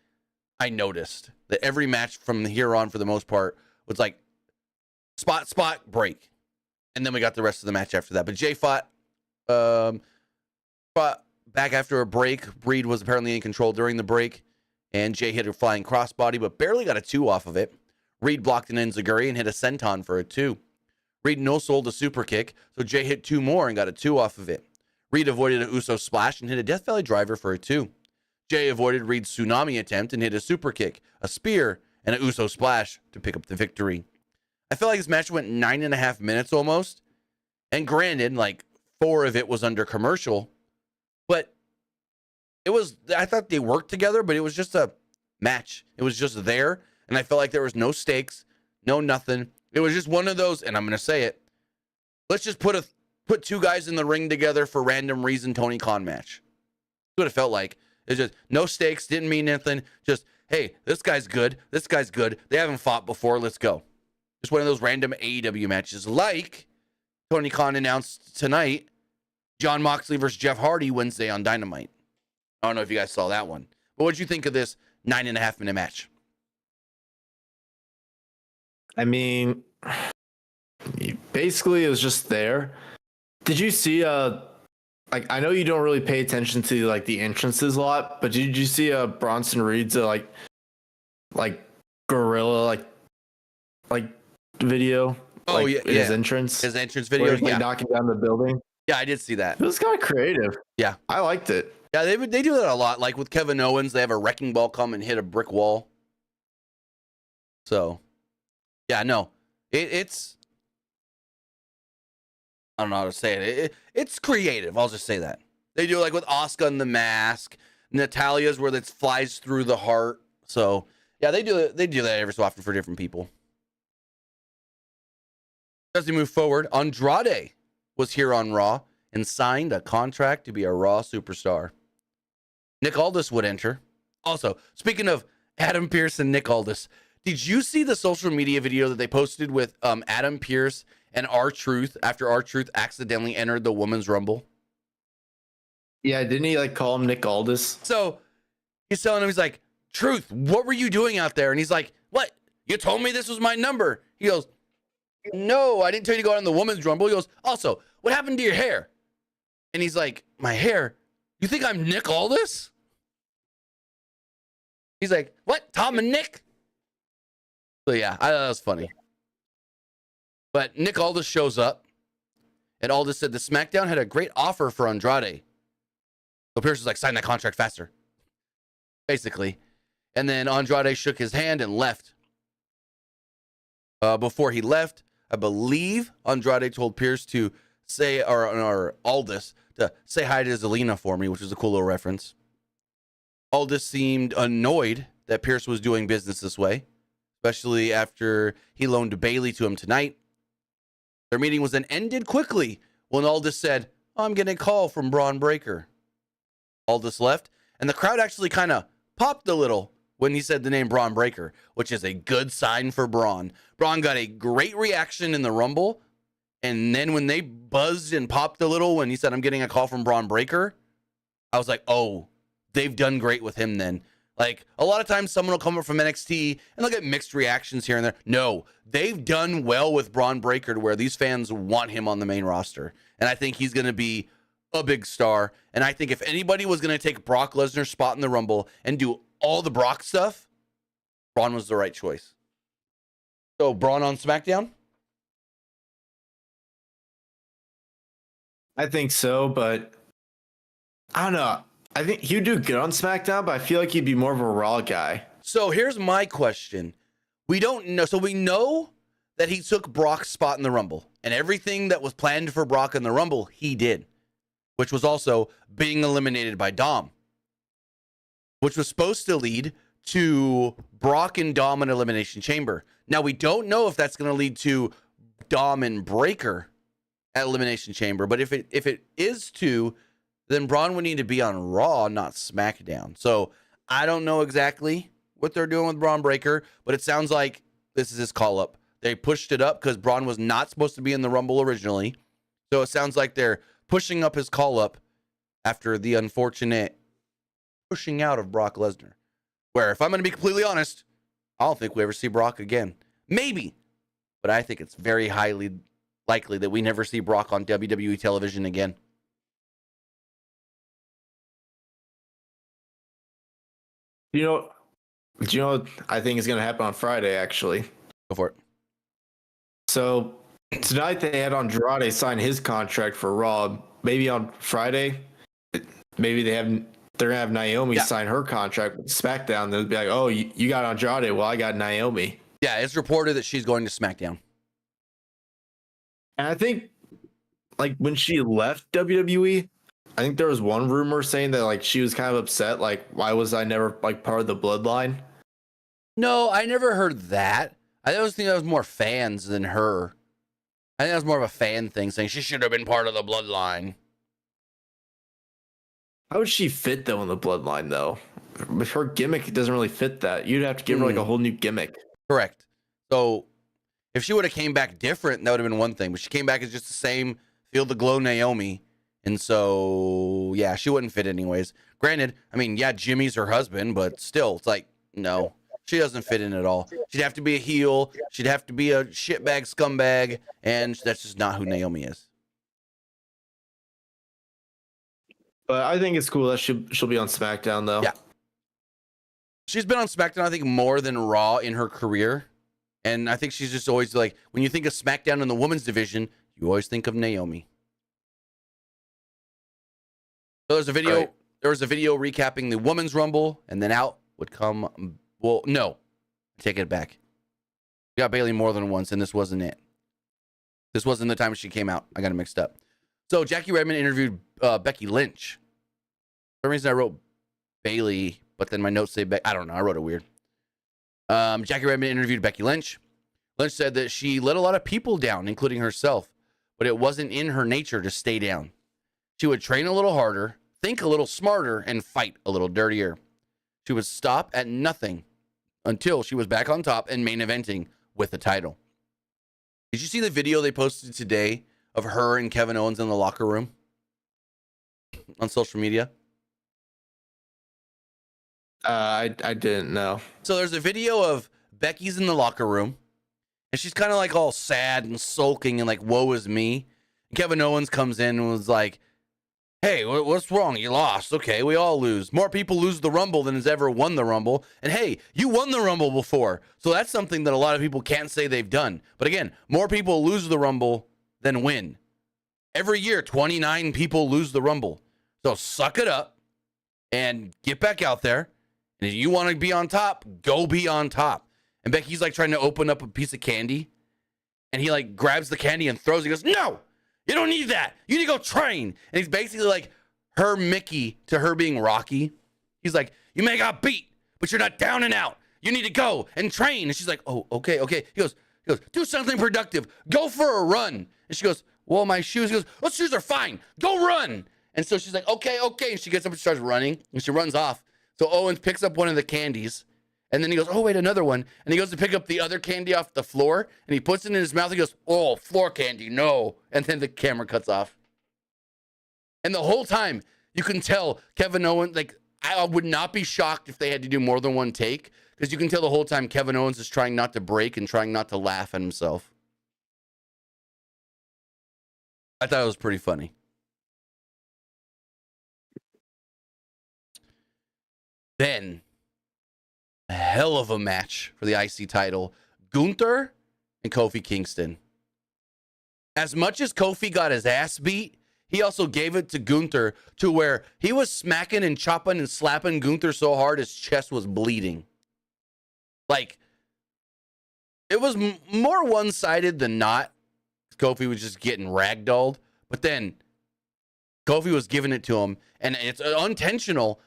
I noticed, that every match from here on, for the most part, was like spot, break. And then we got the rest of the match after that. But Jay fought back after a break. Reed was apparently in control during the break. And Jay hit a flying crossbody, but barely got a 2 off of it. Reed blocked an enziguri and hit a senton for a 2. Reed no-sold a super kick, so Jay hit 2 more and got a 2 off of it. Reed avoided an Uso splash and hit a Death Valley driver for a 2. Jay avoided Reed's tsunami attempt and hit a super kick, a spear, and an Uso splash to pick up the victory. I feel like this match went 9.5 minutes almost. And granted, like 4 of it was under commercial, but I thought they worked together, but it was just a match. It was just there. And I felt like there was no stakes, no nothing. It was just one of those, and I'm going to say it. Let's just put 2 guys in the ring together for random reason Tony Khan match. That's what it felt like. It's just no stakes, didn't mean anything. Just, hey, this guy's good. This guy's good. They haven't fought before. Let's go. Just one of those random AEW matches. Like Tony Khan announced tonight, Jon Moxley versus Jeff Hardy Wednesday on Dynamite. I don't know if you guys saw that one. But what did you think of this 9.5 minute match? I mean, basically it was just there. Did you see like, I know you don't really pay attention to like the entrances a lot, but did you see Bronson Reed's like gorilla like video? Oh, like, yeah, his entrance video, where he's, like, knocking down the building. Yeah, I did see that. It was kind of creative. Yeah, I liked it. Yeah, they do that a lot. Like with Kevin Owens, they have a wrecking ball come and hit a brick wall. So, yeah, no, it's I don't know how to say it. It's creative. I'll just say that. They do it like with Asuka and the mask, Natalia's where it flies through the heart. So, yeah, they do it. They do that every so often for different people. As we move forward, Andrade was here on Raw and signed a contract to be a Raw superstar. Nick Aldis would enter. Also, speaking of Adam Pearce and Nick Aldis, did you see the social media video that they posted with Adam Pearce and R-Truth after R-Truth accidentally entered the Women's Rumble? Yeah, didn't he like call him Nick Aldis? So he's telling him, he's like, Truth, what were you doing out there? And he's like, what? You told me this was my number. He goes, no, I didn't tell you to go out in the Women's Rumble. He goes, also, what happened to your hair? And he's like, my hair? You think I'm Nick Aldis? He's like, what? Tom and Nick? So yeah, I thought that was funny. But Nick Aldis shows up, and Aldis said the SmackDown had a great offer for Andrade. So Pierce was like, sign that contract faster. Basically. And then Andrade shook his hand and left. Before he left, I believe Andrade told Pierce to say, or Aldis, to say hi to Zelina for me, which was a cool little reference. Aldis seemed annoyed that Pierce was doing business this way, especially after he loaned Bayley to him tonight. Their meeting was then ended quickly when Aldis said, I'm getting a call from Braun Breaker. Aldis left, and the crowd actually kind of popped a little when he said the name Braun Breaker, which is a good sign for Braun. Braun got a great reaction in the Rumble, and then when they buzzed and popped a little when he said, I'm getting a call from Braun Breaker, I was like, oh, they've done great with him then. Like, a lot of times someone will come up from NXT and they'll get mixed reactions here and there. No, they've done well with Braun Breaker to where these fans want him on the main roster. And I think he's going to be a big star. And I think if anybody was going to take Brock Lesnar's spot in the Rumble and do all the Brock stuff, Braun was the right choice. So, Braun on SmackDown? I think so, but I don't know. I think he would do good on SmackDown, but I feel like he'd be more of a Raw guy. So here's my question. We don't know. So we know that he took Brock's spot in the Rumble, and everything that was planned for Brock in the Rumble, he did, which was also being eliminated by Dom, which was supposed to lead to Brock and Dom in Elimination Chamber. Now, we don't know if that's going to lead to Dom and Breaker at Elimination Chamber, but if it is to, then Braun would need to be on Raw, not SmackDown. So I don't know exactly what they're doing with Braun Breaker, but it sounds like this is his call-up. They pushed it up because Braun was not supposed to be in the Rumble originally. So it sounds like they're pushing up his call-up after the unfortunate pushing out of Brock Lesnar. Where, if I'm going to be completely honest, I don't think we ever see Brock again. Maybe. But I think it's very highly likely that we never see Brock on WWE television again. Do you know what I think is going to happen on Friday, actually? Go for it. So tonight they had Andrade sign his contract for Raw. Maybe on Friday, maybe they're going to have Naomi sign her contract with SmackDown. They'll be like, oh, you got Andrade. Well, I got Naomi. Yeah, it's reported that she's going to SmackDown. And I think, like, when she left WWE, I think there was one rumor saying that, like, she was kind of upset. Like, why was I never, like, part of the bloodline? No, I never heard that. I always think that was more fans than her. I think that was more of a fan thing, saying she should have been part of the bloodline. How would she fit, though, in the bloodline, though? With her gimmick, it doesn't really fit that. You'd have to give her, like, a whole new gimmick. Correct. So if she would have came back different, that would have been one thing. But she came back as just the same Feel the Glow Naomi. And so, yeah, she wouldn't fit anyways. Granted, I mean, yeah, Jimmy's her husband, but still, it's like, no, she doesn't fit in at all. She'd have to be a heel. She'd have to be a shitbag scumbag. And that's just not who Naomi is. But I think it's cool that she'll be on SmackDown, though. Yeah. She's been on SmackDown, I think, more than Raw in her career. And I think she's just always like, when you think of SmackDown in the women's division, you always think of Naomi. So there's a video. Right. There was a video recapping the Women's Rumble, and then out would come. Well, no, take it back. We got Bayley more than once, and this wasn't it. This wasn't the time she came out. I got it mixed up. So Jackie Redmond interviewed Becky Lynch. For some reason I wrote Bayley, but then my notes say I don't know. I wrote it weird. Jackie Redmond interviewed Becky Lynch. Lynch said that she let a lot of people down, including herself, but it wasn't in her nature to stay down. She would train a little harder, think a little smarter, and fight a little dirtier. She would stop at nothing until she was back on top and main eventing with the title. Did you see the video they posted today of her and Kevin Owens in the locker room on social media? I didn't know. So there's a video of Becky's in the locker room, and she's kind of like all sad and sulking and like, woe is me. And Kevin Owens comes in and was like, hey, what's wrong? You lost. Okay, we all lose. More people lose the Rumble than has ever won the Rumble. And hey, you won the Rumble before. So that's something that a lot of people can't say they've done. But again, more people lose the Rumble than win. Every year, 29 people lose the Rumble. So suck it up and get back out there. And if you want to be on top, go be on top. And Becky's like trying to open up a piece of candy. And he like grabs the candy and throws it. He goes, no, you don't need that. You need to go train. And he's basically like her Mickey to her being Rocky. He's like, you may got beat, but you're not down and out. You need to go and train. And she's like, oh, okay. He goes, do something productive. Go for a run. And she goes, well, my shoes. He goes, those shoes are fine. Go run. And so she's like, okay. And she gets up and starts running. And she runs off. So Owens picks up one of the candies, and then he goes, oh, wait, another one. And he goes to pick up the other candy off the floor, and he puts it in his mouth. He goes, oh, floor candy, no. And then the camera cuts off. And the whole time, you can tell Kevin Owens, like, I would not be shocked if they had to do more than one take, because you can tell the whole time Kevin Owens is trying not to break and trying not to laugh at himself. I thought it was pretty funny. Then, a hell of a match for the IC title. Gunther and Kofi Kingston. As much as Kofi got his ass beat, he also gave it to Gunther to where he was smacking and chopping and slapping Gunther so hard his chest was bleeding. Like, it was more one-sided than not. Kofi was just getting ragdolled, but then Kofi was giving it to him, and it's unintentional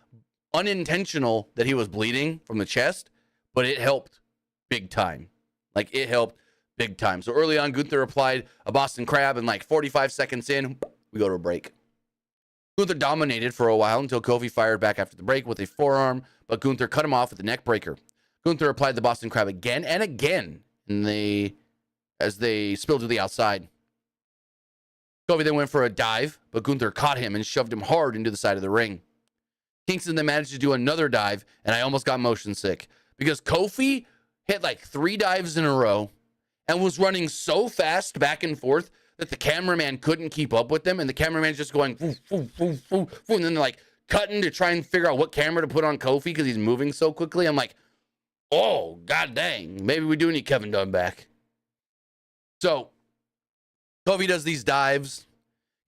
that he was bleeding from the chest, but it helped big time. Like, it helped big time. So early on, Gunther applied a Boston Crab, and like 45 seconds in, we go to a break. Gunther dominated for a while until Kofi fired back after the break with a forearm, but Gunther cut him off with a neck breaker. Gunther applied the Boston Crab again and again, as they spilled to the outside. Kofi then went for a dive, but Gunther caught him and shoved him hard into the side of the ring. Kingston then managed to do another dive, and I almost got motion sick because Kofi hit like 3 dives in a row and was running so fast back and forth that the cameraman couldn't keep up with them, and the cameraman's just going, woof, woof, woof, woof, and then like cutting to try and figure out what camera to put on Kofi because he's moving so quickly. I'm like, oh, god dang, maybe we do need Kevin Dunn back. So Kofi does these dives.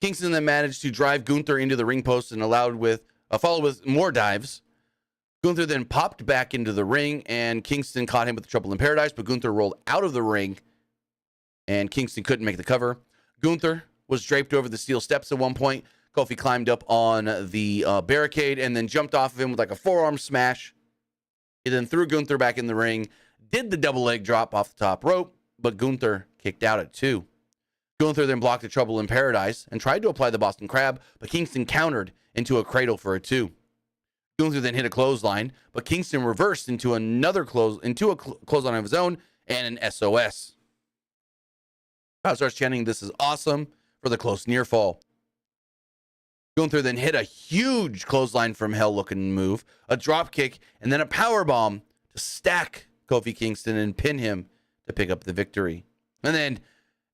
Kingston then managed to drive Gunther into the ring post and followed with more dives. Gunther then popped back into the ring, and Kingston caught him with the Trouble in Paradise, but Gunther rolled out of the ring, and Kingston couldn't make the cover. Gunther was draped over the steel steps at one point. Kofi climbed up on the barricade and then jumped off of him with like a forearm smash. He then threw Gunther back in the ring, did the double leg drop off the top rope, but Gunther kicked out at 2. Gunther then blocked the Trouble in Paradise and tried to apply the Boston Crab, but Kingston countered into a cradle for a 2. Gunther then hit a clothesline, but Kingston reversed into a clothesline of his own and an SOS. Crowd starts chanting, "This is awesome," for the close near fall. Gunther then hit a huge clothesline from hell looking move, a drop kick, and then a power bomb to stack Kofi Kingston and pin him to pick up the victory. And then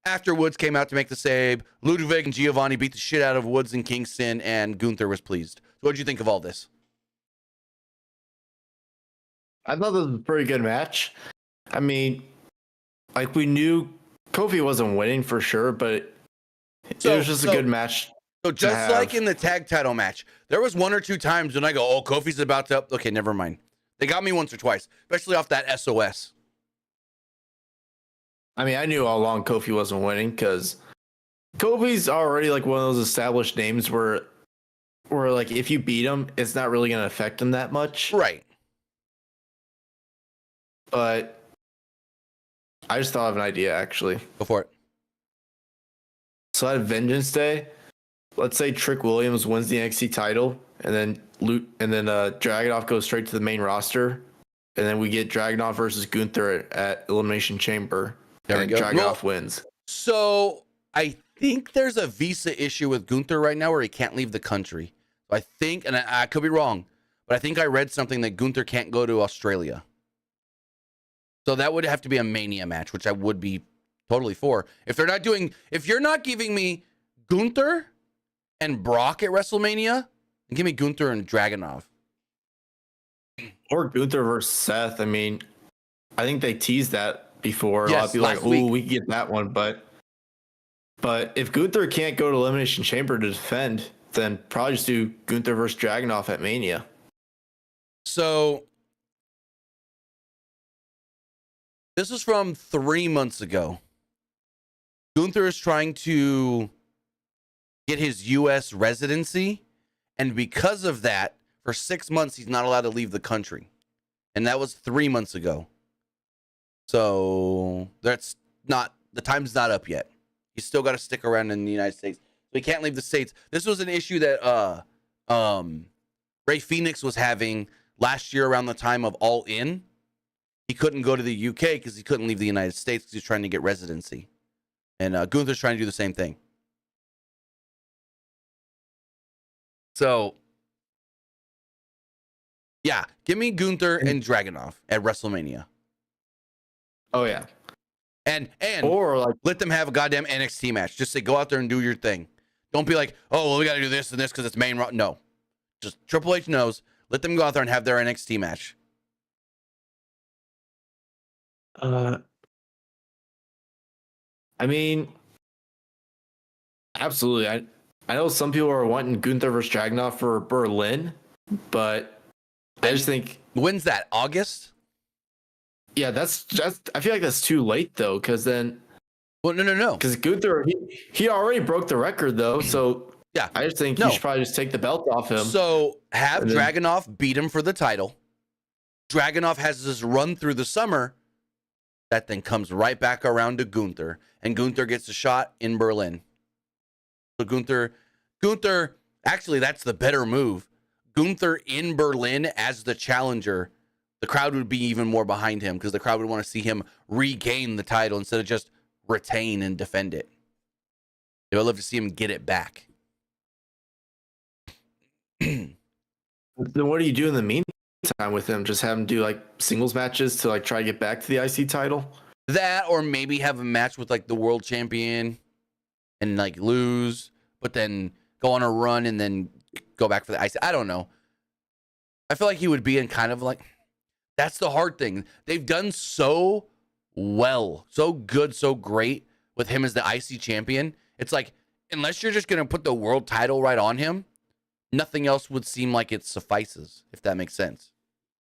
after Woods came out to make the save, Ludwig and Giovanni beat the shit out of Woods and Kingston, and Gunther was pleased. So what did you think of all this? I thought this was a pretty good match. I mean, like, we knew Kofi wasn't winning for sure, but it was just a good match. So just like in the tag title match, there was 1 or 2 times when I go, oh, Kofi's about to... Okay, never mind. They got me once or twice, especially off that SOS. I mean, I knew all along Kofi wasn't winning because Kofi's already like one of those established names where like if you beat him, it's not really going to affect him that much. Right. But I just thought of an idea, actually. Go for it. So at Vengeance Day, let's say Trick Williams wins the NXT title, and then Dragunov goes straight to the main roster, and then we get Dragunov versus Gunther at Elimination Chamber. There we go. Dragunov wins. So I think there's a visa issue with Gunther right now where he can't leave the country. I think, and I could be wrong, but I think I read something that Gunther can't go to Australia. So that would have to be a Mania match, which I would be totally for. If you're not giving me Gunther and Brock at WrestleMania, then give me Gunther and Dragunov. Or Gunther versus Seth. I mean, I think they teased that before. Yes, a lot of people like, week. oh, we can get that one. But if Gunther can't go to Elimination Chamber to defend, then probably just do Gunther versus Dragunov at Mania. So this was from 3 months ago. Gunther is trying to get his U.S. residency, and because of that, for 6 months, he's not allowed to leave the country. And that was 3 months ago. So the time's not up yet. He's still got to stick around in the United States. So he can't leave the States. This was an issue that Ray Phoenix was having last year around the time of All In. He couldn't go to the UK because he couldn't leave the United States because he was trying to get residency. And Gunther's trying to do the same thing. So, yeah, give me Gunther and Dragunov at WrestleMania. Oh, yeah. And or like, let them have a goddamn NXT match. Just say, go out there and do your thing. Don't be like, oh, well, we got to do this and this because it's main. No. Just Triple H knows. Let them go out there and have their NXT match. I mean, absolutely. I know some people are wanting Gunther versus Dragunov for Berlin, but I just think When's that? August? yeah, that's I feel like that's too late though, because then Well, no. because Gunther he already broke the record though, so Yeah. I just think you should probably just take the belt off him. So have And then- Dragunov beat him for the title. Dragunov has this run through the summer. That then comes right back around to Gunther, and Gunther gets a shot in Berlin. So Gunther, actually, that's the better move. Gunther in Berlin as the challenger. The crowd would be even more behind him because the crowd would want to see him regain the title instead of just retain and defend it. They would love to see him get it back. Then what do you do in the meantime with him? Just have him do like singles matches to like try to get back to the IC title? That, or maybe have a match with like the world champion and like lose, but then go on a run and then go back for the IC. I don't know. I feel like he would be in kind of like, that's the hard thing. They've done so well, so good, so great with him as the IC champion. It's like, unless you're just going to put the world title right on him, nothing else would seem like it suffices, if that makes sense.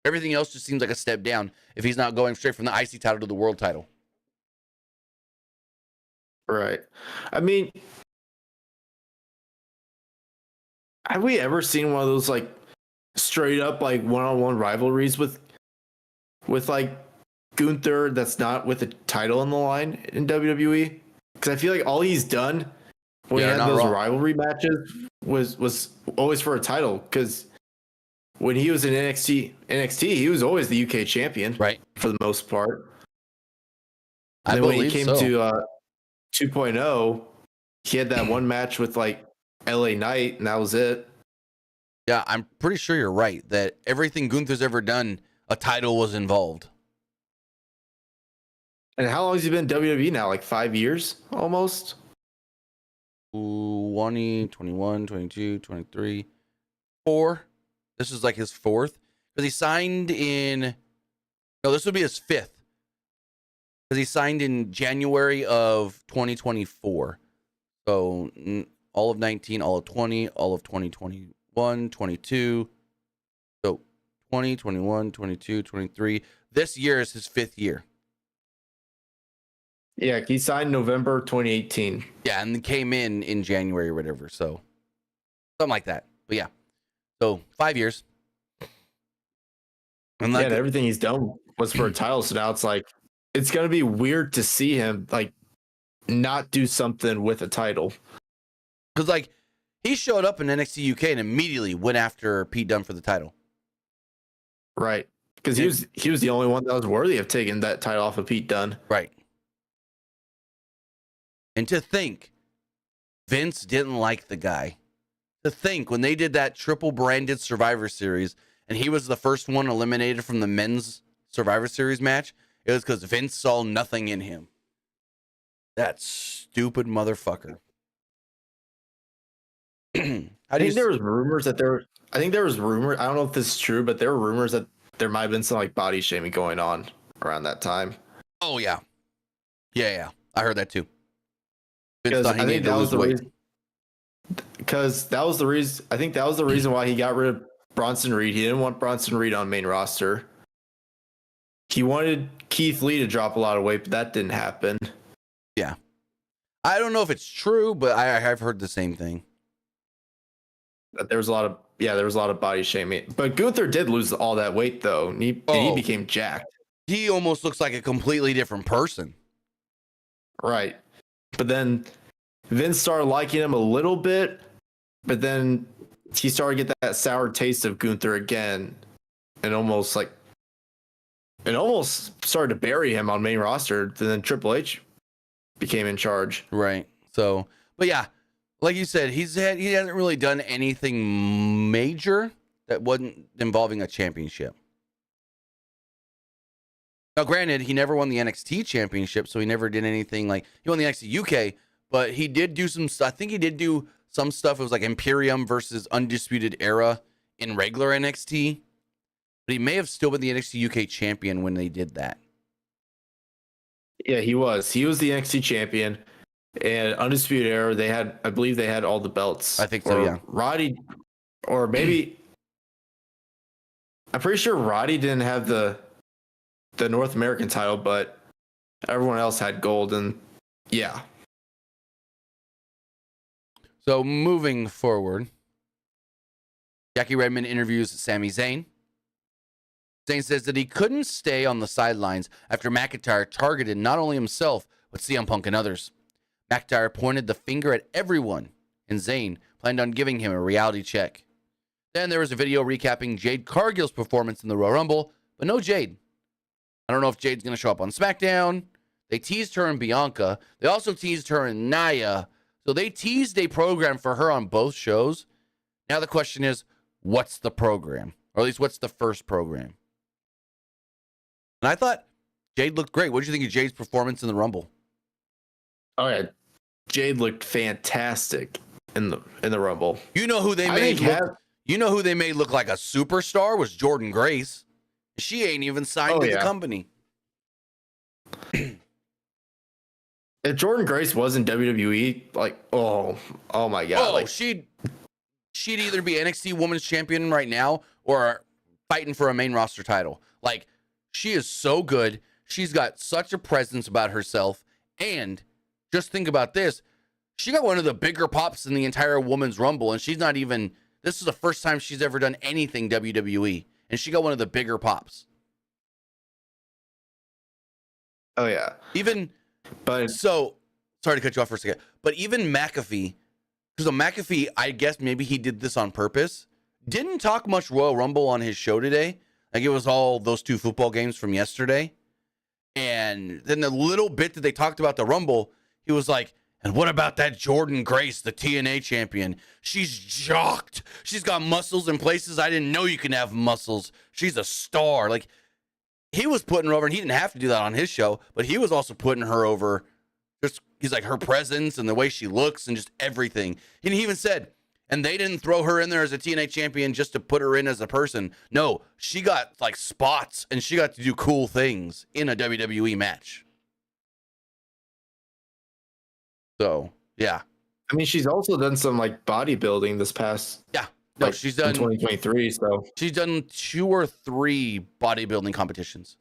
Everything else just seems like a step down if he's not going straight from the IC title to the world title. Right. I mean, have we ever seen one of those like straight up like one-on-one rivalries with like Gunther that's not with a title on the line in WWE? Because I feel like all he's done when he had those rivalry matches was always for a title. Because when he was in NXT, he was always the UK champion, right, for the most part. And then when he came to 2.0, he had that one match with like LA Knight, and that was it. Yeah, I'm pretty sure you're right that everything Gunther's ever done, a title was involved. And how long has he been in WWE now? Like 5 years almost? 20, 21, 22, 23, 4. This is like his fourth. Because he signed in... No, this would be his fifth. Because he signed in January of 2024. So all of 19, all of 20, all of 2021, 22. So 20, 21, 22, 23. This year is his fifth year. Yeah, he signed November 2018. Yeah, and came in January or whatever. So something like that. But yeah. So 5 years. And like everything he's done was for a title. So now it's like, it's going to be weird to see him like not do something with a title. Because like he showed up in NXT UK and immediately went after Pete Dunne for the title. Right. Because he was the only one that was worthy of taking that title off of Pete Dunne. Right. And to think Vince didn't like the guy. To think when they did that triple branded Survivor Series and he was the first one eliminated from the men's Survivor Series match, it was because Vince saw nothing in him. That stupid motherfucker. I think there was rumors. I don't know if this is true, but there were rumors that there might have been some like body shaming going on around that time. Oh yeah. Yeah. I heard that too. Vince I think that was the reason. Because that was the reason. I think that was the reason why he got rid of Bronson Reed. He didn't want Bronson Reed on main roster. He wanted Keith Lee to drop a lot of weight, but that didn't happen. Yeah. I don't know if it's true, but I have heard the same thing. There was a lot of body shaming. But Gunther did lose all that weight though. And he became jacked. He almost looks like a completely different person. Right. But then Vince started liking him a little bit, but then he started to get that sour taste of Gunther again, and almost started to bury him on main roster. And then Triple H became in charge. Right. So, but yeah, like you said, he hasn't really done anything major that wasn't involving a championship. Now, granted, he never won the NXT championship, so he never did anything like he won the NXT UK, but he did do some stuff. I think he did do some stuff. It was like Imperium versus Undisputed Era in regular NXT, but he may have still been the NXT UK champion when they did that. Yeah, he was. He was the NXT champion. And Undisputed Era, I believe they had all the belts. I think so, yeah. Roddy, or maybe I'm pretty sure Roddy didn't have the North American title, but everyone else had gold, and yeah. So moving forward, Jackie Redmond interviews Sami Zayn. Zayn says that he couldn't stay on the sidelines after McIntyre targeted not only himself, but CM Punk and others. McIntyre pointed the finger at everyone, and Zayn planned on giving him a reality check. Then there was a video recapping Jade Cargill's performance in the Royal Rumble, but no Jade. I don't know if Jade's going to show up on SmackDown. They teased her in Bianca. They also teased her in Nia. So they teased a program for her on both shows. Now the question is, what's the program? Or at least what's the first program? And I thought Jade looked great. What did you think of Jade's performance in the Rumble? Oh yeah, Jade looked fantastic in the Rumble. You know who they made look, you know who they made look like a superstar was Jordan Grace. She ain't even signed to the company. If Jordan Grace was in WWE, like, oh my God. Like, she'd either be NXT Women's Champion right now or fighting for a main roster title. Like, she is so good. She's got such a presence about herself. And just think about this. She got one of the bigger pops in the entire Women's Rumble, and she's not even, this is the first time she's ever done anything WWE. And she got one of the bigger pops. Oh, yeah. So, sorry to cut you off for a second, but even McAfee, because McAfee, I guess maybe he did this on purpose, didn't talk much Royal Rumble on his show today. Like, it was all those two football games from yesterday. And then the little bit that they talked about the Rumble, he was like, and what about that Jordan Grace, the TNA champion? She's jocked. She's got muscles in places I didn't know you can have muscles. She's a star. Like, he was putting her over, and he didn't have to do that on his show, but he was also putting her over. Just, he's like, her presence and the way she looks and just everything. And he even said, and they didn't throw her in there as a TNA champion just to put her in as a person. No, she got like spots, and she got to do cool things in a WWE match. So, yeah. I mean, she's also done some like bodybuilding this past. Yeah. No, like, she's done 2023. So she's done 2 or 3 bodybuilding competitions.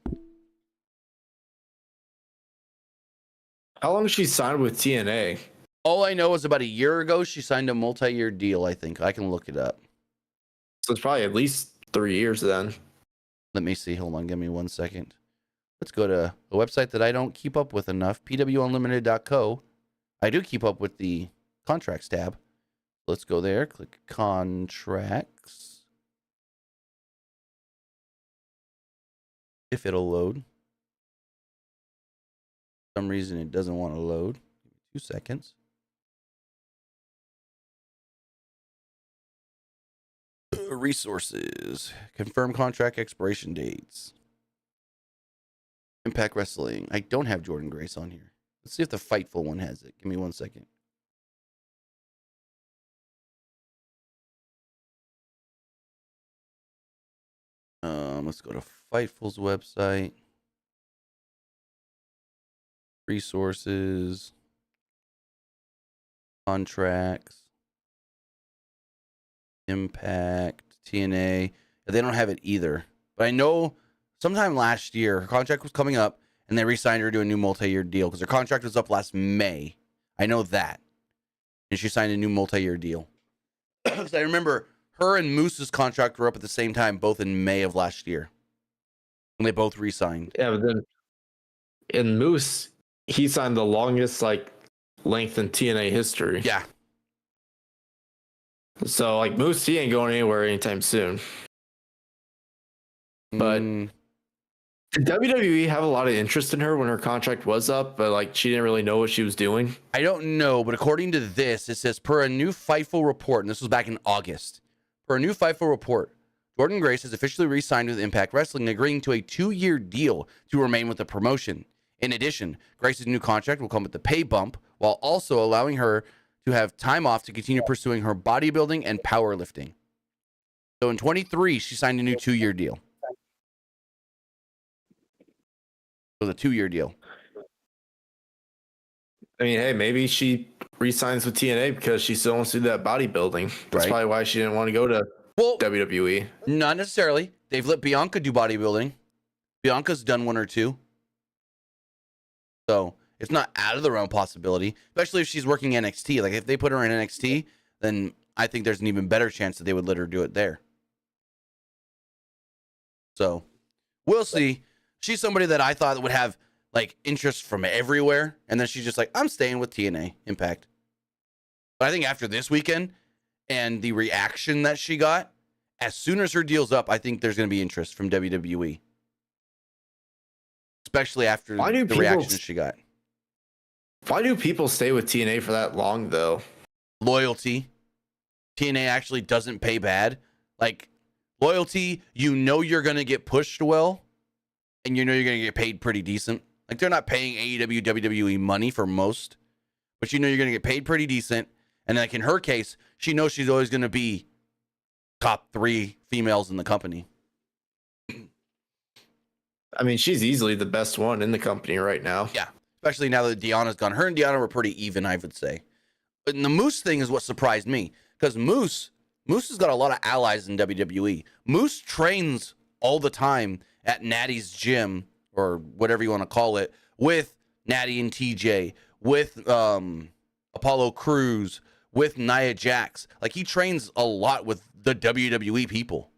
How long has she signed with TNA? All I know is about a year ago, she signed a multi-year deal, I think. I can look it up. So it's probably at least 3 years then. Let me see. Hold on. Give me 1 second. Let's go to a website that I don't keep up with enough, pwunlimited.co. I do keep up with the contracts tab. Let's go there. Click contracts. If it'll load. For some reason, it doesn't want to load. 2 seconds. Resources. Confirm contract expiration dates. Impact Wrestling. I don't have Jordan Grace on here. Let's see if the Fightful one has it. Give me 1 second. Let's go to Fightful's website. Resources. Contracts. Impact. TNA. They don't have it either. But I know sometime last year, her contract was coming up, and they re-signed her to a new multi-year deal because her contract was up last May. I know that. And she signed a new multi-year deal. Because I remember her and Moose's contract were up at the same time, both in May of last year. And they both re-signed. Yeah, but then in Moose, he signed the longest like length in TNA history. Yeah. So like Moose, he ain't going anywhere anytime soon. But did WWE have a lot of interest in her when her contract was up, but like she didn't really know what she was doing? I don't know, but according to this, it says per a new Fightful report, and this was back in August. Per a new Fightful report, Jordan Grace has officially re-signed with Impact Wrestling, agreeing to a 2-year deal to remain with the promotion. In addition, Grace's new contract will come with the pay bump, while also allowing her to have time off to continue pursuing her bodybuilding and powerlifting. So in 23, she signed a new 2-year deal. So the 2-year deal. I mean, hey, maybe she re-signs with TNA because she still wants to do that bodybuilding. That's Right. probably why she didn't want to go to WWE. Not necessarily. They've let Bianca do bodybuilding. Bianca's done one or two. So it's not out of the realm possibility, especially if she's working NXT. Like if they put her in NXT, then I think there's an even better chance that they would let her do it there. So we'll see. She's somebody that I thought would have like interest from everywhere. And then she's just like, I'm staying with TNA Impact. But I think after this weekend and the reaction that she got, as soon as her deal's up, I think there's going to be interest from WWE. Especially after the reaction she got. Why do people stay with TNA for that long, though? Loyalty. TNA actually doesn't pay bad. Like, loyalty, you know you're going to get pushed well, and you know you're going to get paid pretty decent. Like, they're not paying AEW, WWE money for most, but you know you're going to get paid pretty decent. And like in her case, she knows she's always going to be top 3 females in the company. I mean, she's easily the best one in the company right now. Yeah, especially now that Deanna's gone. Her and Deanna were pretty even, I would say. But the Moose thing is what surprised me, because Moose has got a lot of allies in WWE. Moose trains all the time at Natty's gym, or whatever you want to call it, with Natty and TJ, with Apollo Crews, with Nia Jax. Like, he trains a lot with the WWE people.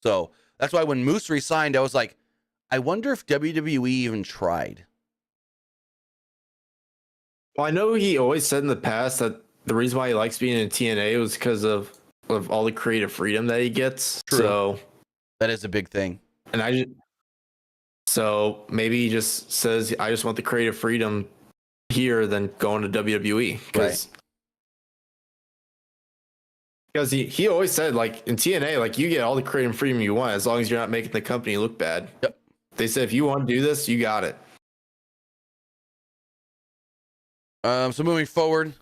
So that's why when Moose resigned, I was like, I wonder if WWE even tried. Well, I know he always said in the past that the reason why he likes being in TNA was because of all the creative freedom that he gets. True. So that is a big thing. And so maybe he just says, I just want the creative freedom here than going to WWE. Because he always said, like, in TNA, like, you get all the creative freedom you want as long as you're not making the company look bad. Yep. They said, if you want to do this, you got it. So moving forward,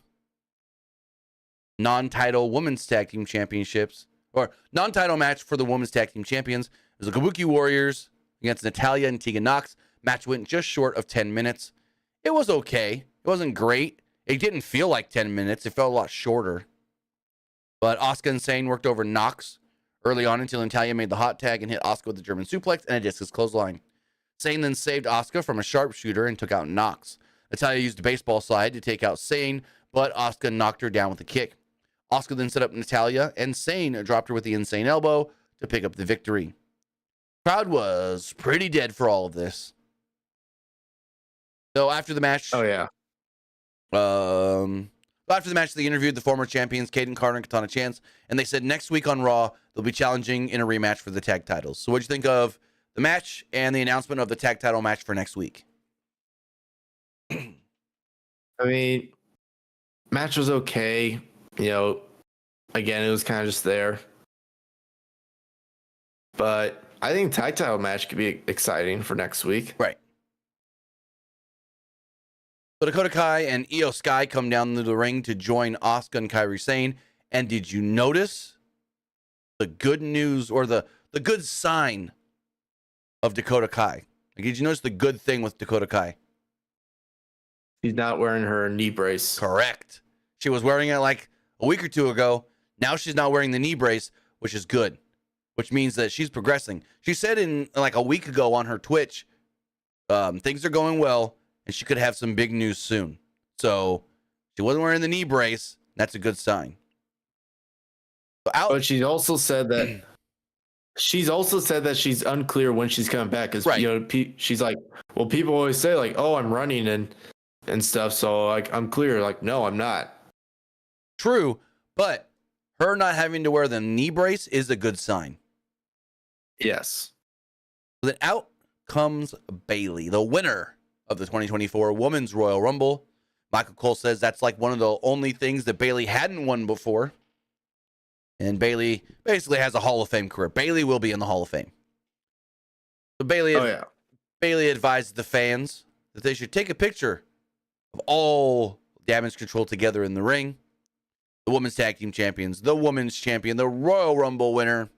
non-title women's tag team championships, or non-title match for the women's tag team champions. It was the Kabuki Warriors against Natalya and Tegan Nox. Match went just short of 10 minutes. It was okay. It wasn't great. It didn't feel like 10 minutes. It felt a lot shorter. But Asuka and Sane worked over Nox early on until Natalya made the hot tag and hit Asuka with a German suplex and a discus clothesline. Sane then saved Asuka from a sharpshooter and took out Nox. Natalya used a baseball slide to take out Sane, but Asuka knocked her down with a kick. Asuka then set up Natalya, and Sane dropped her with the insane elbow to pick up the victory. Crowd was pretty dead for all of this. So after the match... Oh, yeah. After the match, they interviewed the former champions, Kaden Carter and Katana Chance, and they said next week on Raw, they'll be challenging in a rematch for the tag titles. So what'd you think of the match and the announcement of the tag title match for next week? I mean, match was okay. You know, again, it was kind of just there. But I think tag title match could be exciting for next week. Right. So Dakota Kai and Io Sky come down to the ring to join Asuka and Kairi Sane. And did you notice the good news or the good sign of Dakota Kai? Like, did you notice the good thing with Dakota Kai? She's not wearing her knee brace. Correct. She was wearing it like a week or two ago. Now she's not wearing the knee brace, which is good, which means that she's progressing. She said in like a week ago on her Twitch, things are going well, and she could have some big news soon. So she wasn't wearing the knee brace. That's a good sign. But she also said that she's unclear when she's coming back. Because you know, she's like, well, people always say like, oh, I'm running and stuff. So like, I'm clear. Like, no, I'm not. True, but her not having to wear the knee brace is a good sign. Yes. Then out comes Bayley, the winner of the 2024 Women's Royal Rumble. Michael Cole says that's like one of the only things that Bayley hadn't won before. And Bayley basically has a Hall of Fame career. Bayley will be in the Hall of Fame. So Bayley advised the fans that they should take a picture of all Damage Control together in the ring. The Women's Tag Team Champions, the Women's Champion, the Royal Rumble winner.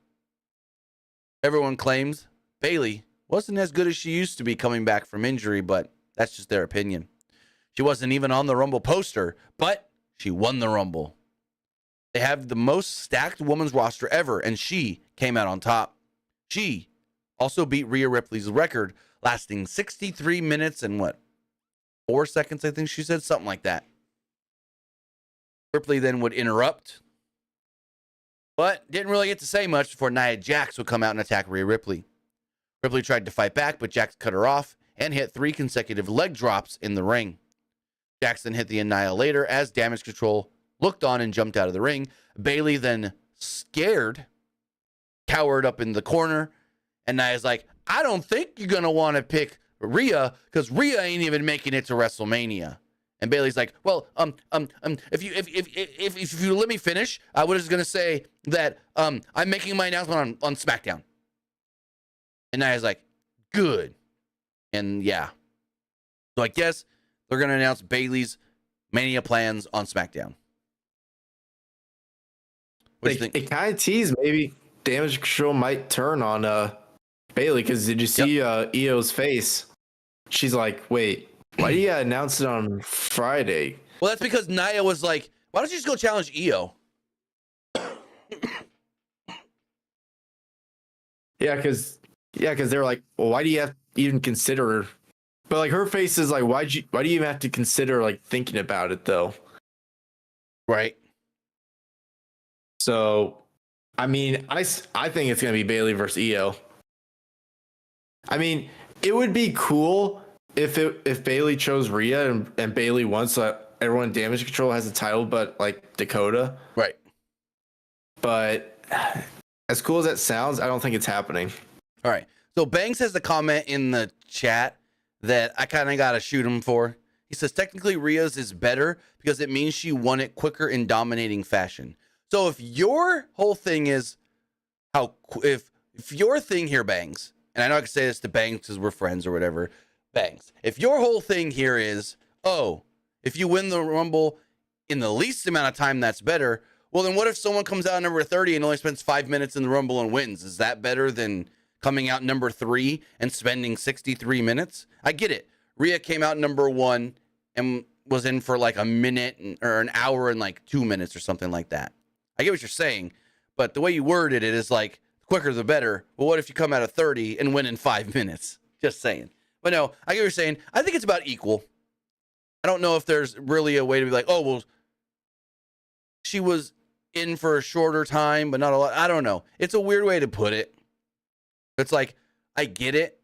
Everyone claims Bayley wasn't as good as she used to be coming back from injury, but that's just their opinion. She wasn't even on the Rumble poster, but she won the Rumble. They have the most stacked women's roster ever, and she came out on top. She also beat Rhea Ripley's record, lasting 63 minutes and 4 seconds, I think she said, something like that. Ripley then would interrupt, but didn't really get to say much before Nia Jax would come out and attack Rhea Ripley. Ripley tried to fight back, but Jax cut her off and hit 3 consecutive leg drops in the ring. Jackson hit the Annihilator as Damage Control looked on and jumped out of the ring. Bayley then scared, cowered up in the corner, and Nia's like, I don't think you're going to want to pick Rhea because Rhea ain't even making it to WrestleMania. And Bayley's like, well, if you let me finish, I was just going to say that I'm making my announcement on SmackDown. And Nia's like, good. And yeah. So I guess they're going to announce Bayley's Mania plans on SmackDown. What do you think? It kind of teased maybe Damage Control might turn on Bayley, because did you see Io's face? She's like, wait, why do you gotta announce it on Friday? Well, that's because Nia was like, why don't you just go challenge Io? Yeah, because they're like, well, why do you have to even consider her? But like her face is like, why do you even have to consider like thinking about it though? Right. So, I mean, I think it's gonna be Bayley versus Io. I mean, it would be cool if Bayley chose Rhea and Bayley won, so everyone in Damage Control has a title, but like Dakota. Right. But as cool as that sounds, I don't think it's happening. All right. So Banks has a comment in the chat that I kind of got to shoot him for. He says, technically Rhea's is better because it means she won it quicker in dominating fashion. So if your whole thing is if your thing here, Bangs, and I know I can say this to Bangs because we're friends or whatever, Bangs, if your whole thing here is, if you win the Rumble in the least amount of time, that's better. Well, then what if someone comes out number 30 and only spends 5 minutes in the Rumble and wins? Is that better than coming out number 3 and spending 63 minutes? I get it. Rhea came out number 1 and was in for like a minute or an hour and like 2 minutes or something like that. I get what you're saying, but the way you worded it is like, quicker the better. Well, what if you come out of 30 and win in 5 minutes? Just saying. But no, I get what you're saying. I think it's about equal. I don't know if there's really a way to be like, oh, well, she was in for a shorter time, but not a lot. I don't know. It's a weird way to put it. It's like, I get it,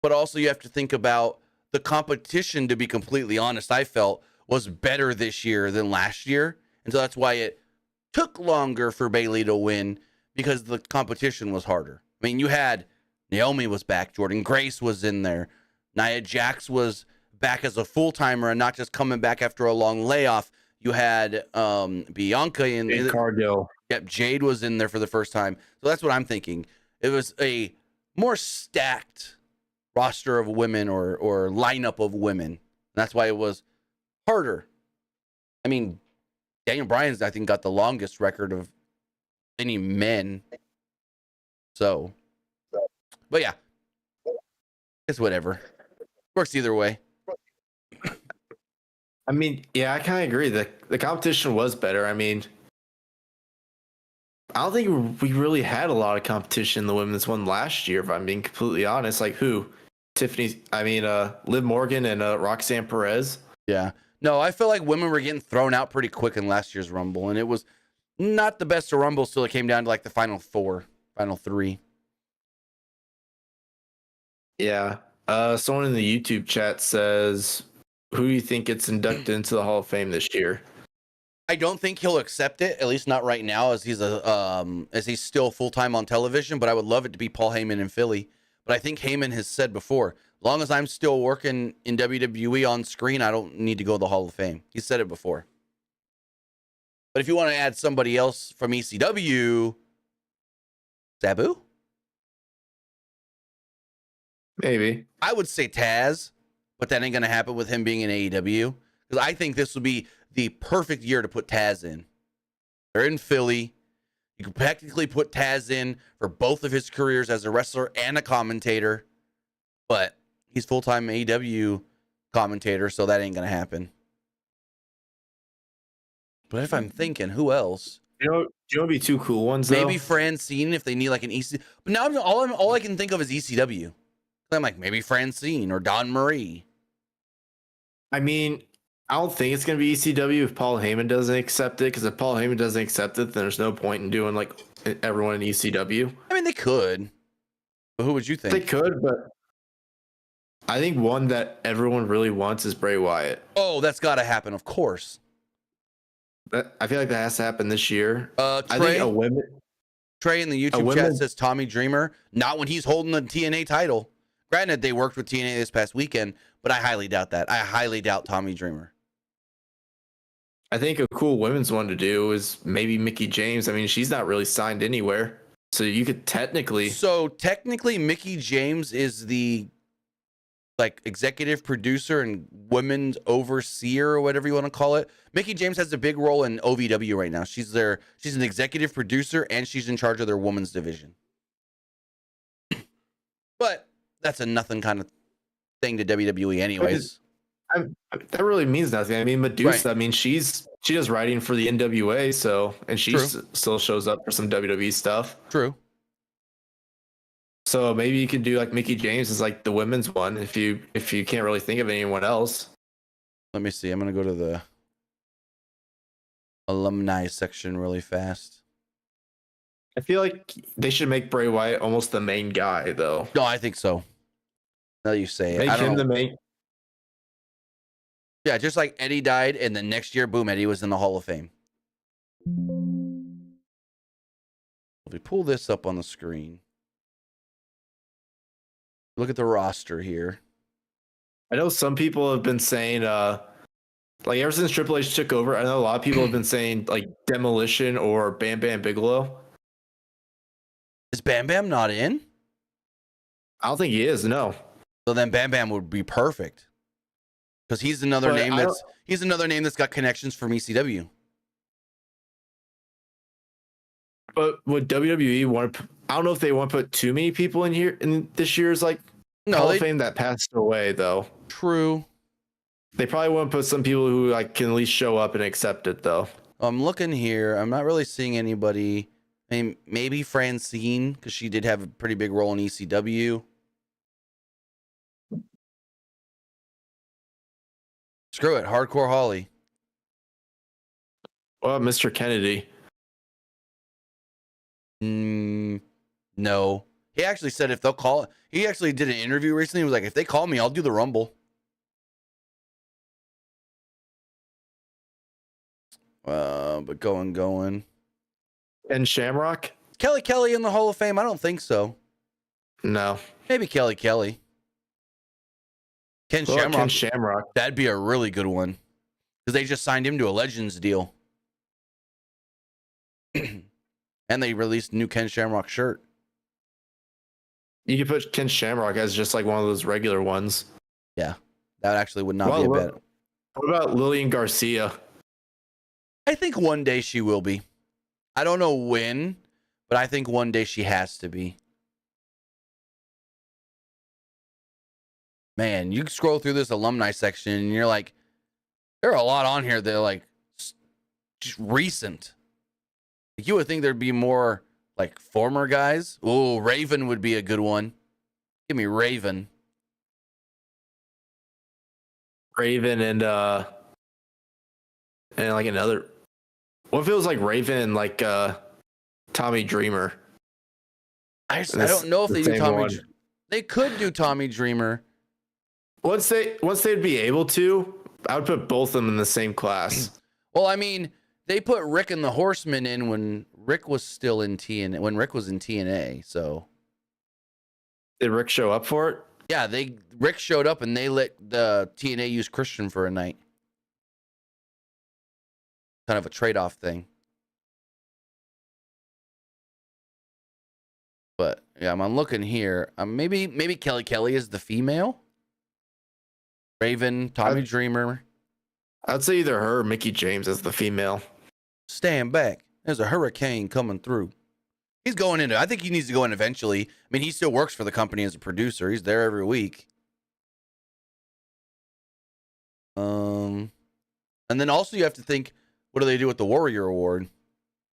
but also you have to think about the competition, to be completely honest, I felt was better this year than last year. And so that's why it took longer for Bayley to win, because the competition was harder. I mean, you had Naomi was back, Jordan Grace was in there, Nia Jax was back as a full-timer and not just coming back after a long layoff. You had Bianca in Jade Cargill. Yep, Jade was in there for the first time. So that's what I'm thinking. It was a more stacked roster of women or lineup of women. That's why it was harder. I mean, Daniel Bryan's, I think, got the longest record of any men. So, but yeah, it's whatever. Works either way. I mean, yeah, I kind of agree. The competition was better. I mean, I don't think we really had a lot of competition in the women's one last year, if I'm being completely honest. Like who? Liv Morgan and Roxanne Perez. Yeah. No, I feel like women were getting thrown out pretty quick in last year's Rumble, and it was not the best of Rumbles till it came down to like the final 3. Yeah. Someone in the YouTube chat says, who do you think gets inducted into the Hall of Fame this year? I don't think he'll accept it, at least not right now, as he's still full-time on television, but I would love it to be Paul Heyman in Philly. But I think Heyman has said before, as long as I'm still working in WWE on screen, I don't need to go to the Hall of Fame. He said it before. But if you want to add somebody else from ECW, Sabu? Maybe. I would say Taz, but that ain't going to happen with him being in AEW. Because I think this would be the perfect year to put Taz in. They're in Philly. You can practically put Taz in for both of his careers as a wrestler and a commentator. But he's full-time AEW commentator, so that ain't gonna happen. But if I'm thinking, who else? Do you want to be two cool ones though? Maybe Francine if they need like an EC. But now all I can think of is ECW. I'm like maybe Francine or Don Marie. I mean, I don't think it's gonna be ECW if Paul Heyman doesn't accept it. Because if Paul Heyman doesn't accept it, then there's no point in doing like everyone in ECW. I mean, they could. But who would you think? They could, but I think one that everyone really wants is Bray Wyatt. Oh, that's got to happen, of course. I feel like that has to happen this year. Trey, I think a women. Trey in the YouTube chat says Tommy Dreamer. Not when he's holding the TNA title. Granted, they worked with TNA this past weekend, but I highly doubt that. I highly doubt Tommy Dreamer. I think a cool women's one to do is maybe Mickie James. I mean, she's not really signed anywhere. So you could technically. So technically, Mickie James is the like executive producer and women's overseer or whatever you want to call it. Mickie James has a big role in OVW right now. She's an executive producer and she's in charge of their women's division. But that's a nothing kind of thing to WWE anyways. That really means nothing. I mean, Medusa, Right. I mean, she does writing for the NWA, so, and she still shows up for some WWE stuff. True. So maybe you could do like Mickie James as like the women's one if you can't really think of anyone else. Let me see. I'm going to go to the alumni section really fast. I feel like they should make Bray Wyatt almost the main guy, though. No, I think so. Now you say it. Make him the main. Yeah, just like Eddie died, and then next year, boom, Eddie was in the Hall of Fame. If we pull this up on the screen, look at the roster here. I know some people have been saying, like ever since Triple H took over, I know a lot of people have been saying like Demolition or Bam Bam Bigelow. Is Bam Bam not in? I don't think he is. No. So then Bam Bam would be perfect. Because he's another name that's got connections from ECW. But would WWE want to? I don't know if they want to put too many people in here in this year's like Hall of Fame that passed away, though. True. They probably want to put some people who like can at least show up and accept it, though. I'm looking here. I'm not really seeing anybody. I mean, maybe Francine because she did have a pretty big role in ECW. Screw it, Hardcore Holly. Well, Mr. Kennedy. No. He actually said if they'll call, he actually did an interview recently. He was like, if they call me, I'll do the Rumble. But going. And Shamrock? Kelly in the Hall of Fame? I don't think so. No. Maybe Kelly. Ken Shamrock. That'd be a really good one. Because they just signed him to a Legends deal. And they released a new Ken Shamrock shirt. You could put Ken Shamrock as just like one of those regular ones. Yeah. That actually would not be a bad. What about Lillian Garcia? I think one day she will be. I don't know when, but I think one day she has to be. Man, you scroll through this alumni section and you're like, there are a lot on here that are like just recent. Like you would think there'd be more like former guys. Oh, Raven would be a good one. Give me Raven. Raven and like another. What if it was like Raven and like Tommy Dreamer? I don't know if they do Tommy. They could do Tommy Dreamer. Once they'd be able to, I would put both of them in the same class. Well, I mean, they put Rick and the Horsemen in when Rick was still in TNA. When Rick was in TNA, so did Rick show up for it? Yeah, Rick showed up and they let the TNA use Christian for a night. Kind of a trade-off thing. But yeah, I'm looking here. Maybe Kelly is the female. Raven, Tommy Dreamer. I'd say either her or Mickie James as the female. Stand back. There's a hurricane coming through. He's going into. I think he needs to go in eventually. I mean, he still works for the company as a producer. He's there every week. And then also you have to think, what do they do with the Warrior Award?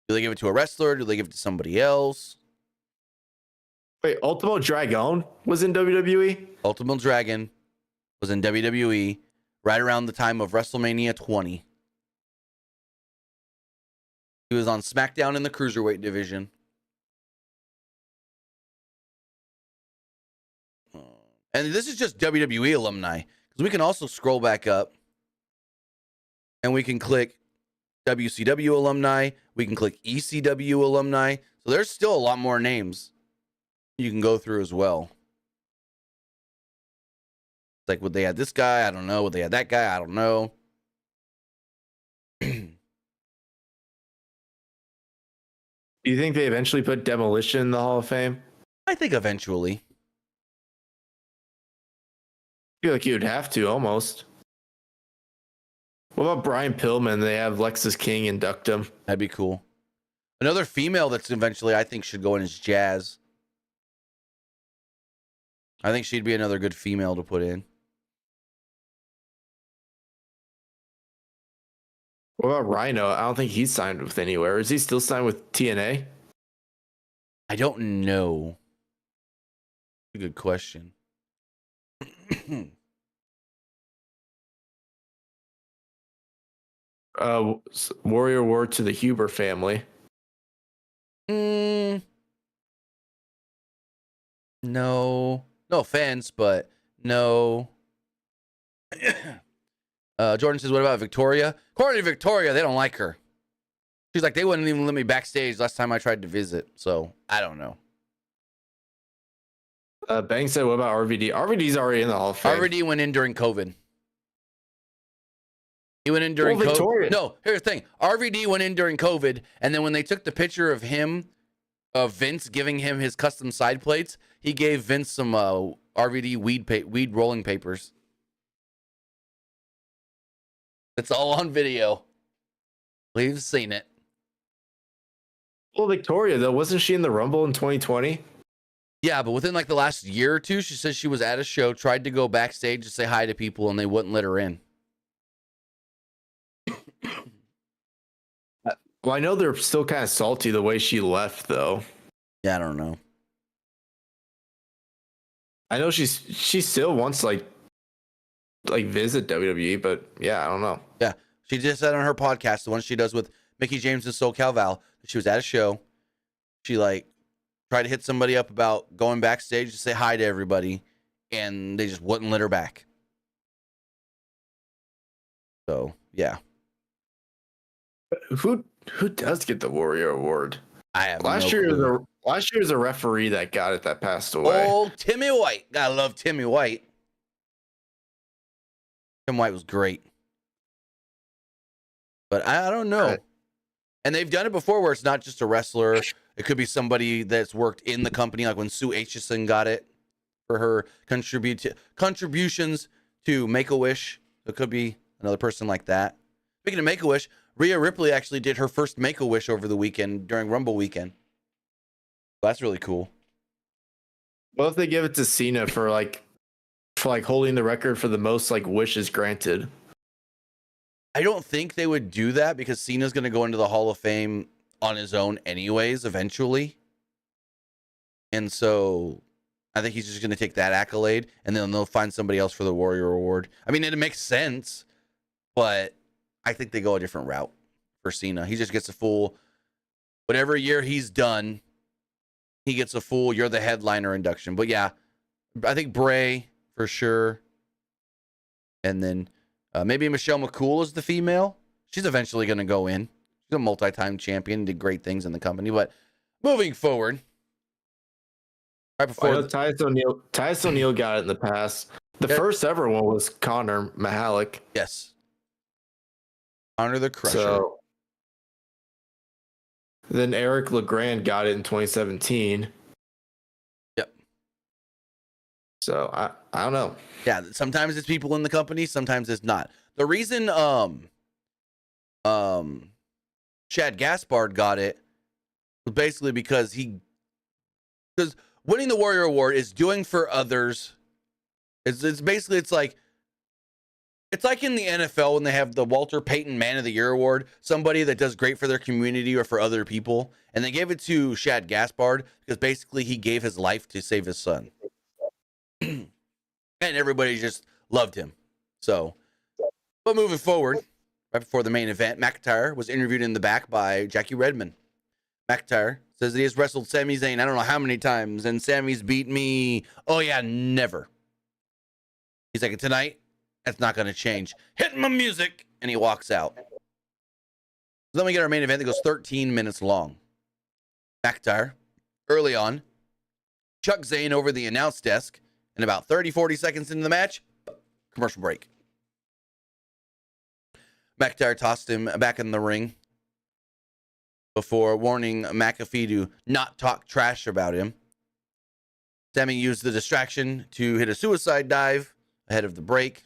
Do they give it to a wrestler? Do they give it to somebody else? Wait, Ultimo Dragon was in WWE? Ultimate Dragon was in WWE right around the time of WrestleMania 20. He was on SmackDown in the Cruiserweight division. And this is just WWE alumni. Because we can also scroll back up and we can click WCW alumni. We can click ECW alumni. So there's still a lot more names you can go through as well. Like, would they have this guy? I don't know. Would they have that guy? I don't know. Do you think they eventually put Demolition in the Hall of Fame? I think eventually. I feel like you'd have to almost. What about Brian Pillman? They have Lexus King induct him. That'd be cool. Another female that's eventually I think should go in is Jazz. I think she'd be another good female to put in. What about Rhino? I don't think he's signed with anywhere. Is he still signed with TNA? I don't know. A good question. Warrior Award to the Huber family. No. No offense, but no. Jordan says, what about Victoria? According to Victoria, they don't like her. She's like, they wouldn't even let me backstage last time I tried to visit. So, I don't know. Bang said, what about RVD? RVD's already in the Hall of Fame. RVD went in during COVID. He went in during COVID. No, here's the thing. RVD went in during COVID, and then when they took the picture of him, of Vince giving him his custom side plates, he gave Vince some RVD weed rolling papers. It's all on video. We've seen it. Well, Victoria, though, wasn't she in the Rumble in 2020? Yeah, but within like the last year or two, she says she was at a show, tried to go backstage to say hi to people, and they wouldn't let her in. Well, I know they're still kind of salty the way she left, though. Yeah, I don't know. I know she still wants like visit WWE, but yeah, I don't know. Yeah, she just said on her podcast, the one she does with Mickey James and SoCal Val, that she was at a show. She like tried to hit somebody up about going backstage to say hi to everybody, and they just wouldn't let her back. So yeah. Who does get the Warrior Award? I have last year was a referee that got it that passed away. Oh, Timmy White. Gotta love Timmy White. Tim White was great. But I don't know. And they've done it before where it's not just a wrestler. It could be somebody that's worked in the company, like when Sue Aitchison got it for her contributions to Make-A-Wish. It could be another person like that. Speaking of Make-A-Wish, Rhea Ripley actually did her first Make-A-Wish over the weekend during Rumble weekend. That's really cool. What if they give it to Cena for holding the record for the most like wishes granted? I don't think they would do that because Cena's going to go into the Hall of Fame on his own anyways, eventually. And so I think he's just going to take that accolade and then they'll find somebody else for the Warrior Award. I mean, it makes sense, but I think they go a different route for Cena. He just gets a full, whatever year he's done, he gets a full, you're the headliner induction. But yeah, I think Bray for sure. And then maybe Michelle McCool is the female. She's eventually going to go in. She's a multi-time champion, did great things in the company. But moving forward, right before Titus O'Neil got it in the past. The first ever one was Connor Mahalik. Yes. Honor the Crusher. So then Eric LeGrand got it in 2017. Yep. So I don't know. Yeah, sometimes it's people in the company, sometimes it's not. The reason Chad Gaspard got it was basically because winning the Warrior Award is doing for others. It's basically, it's like It's like in the NFL when they have the Walter Payton Man of the Year award, somebody that does great for their community or for other people. And they gave it to Shad Gaspard because basically he gave his life to save his son. And everybody just loved him. So, but moving forward, right before the main event, McIntyre was interviewed in the back by Jackie Redmond. McIntyre says that he has wrestled Sami Zayn I don't know how many times, and Sami's beat me. Oh, yeah, never. He's like, tonight, that's not going to change. Hit my music, and he walks out. Then we get our main event that goes 13 minutes long. McIntyre, early on, Chuck Zayn over the announce desk, and about 30, 40 seconds into the match, commercial break. McIntyre tossed him back in the ring before warning McAfee to not talk trash about him. Sami used the distraction to hit a suicide dive ahead of the break.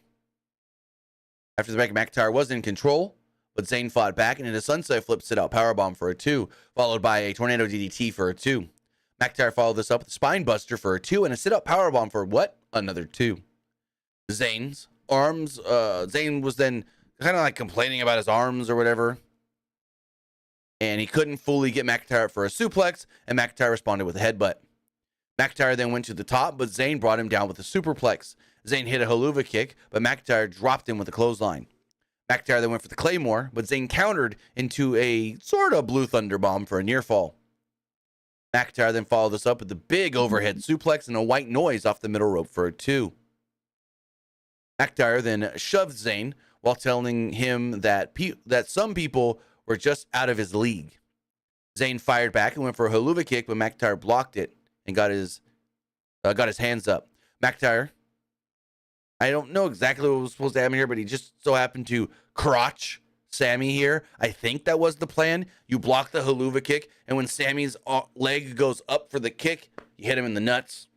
After the break, McIntyre was in control, but Zayn fought back and hit a sunset flip sit-out powerbomb for a 2, followed by a tornado DDT for a 2. McIntyre followed this up with a spine buster for a 2 and a sit-out powerbomb for what? Another 2. Zayn's arms, Zayn was then kind of like complaining about his arms or whatever. And he couldn't fully get McIntyre for a suplex, and McIntyre responded with a headbutt. McIntyre then went to the top, but Zayn brought him down with a superplex. Zayn hit a haluva kick, but McIntyre dropped him with a clothesline. McIntyre then went for the Claymore, but Zayn countered into a sort of Blue Thunder Bomb for a near fall. McIntyre then followed this up with a big overhead suplex and a white noise off the middle rope for a 2. McIntyre then shoved Zayn while telling him that some people were just out of his league. Zayn fired back and went for a haluva kick, but McIntyre blocked it and got his hands up. McIntyre, I don't know exactly what was supposed to happen here, but he just so happened to crotch Sami here. I think that was the plan. You block the haluva kick, and when Sami's leg goes up for the kick, you hit him in the nuts.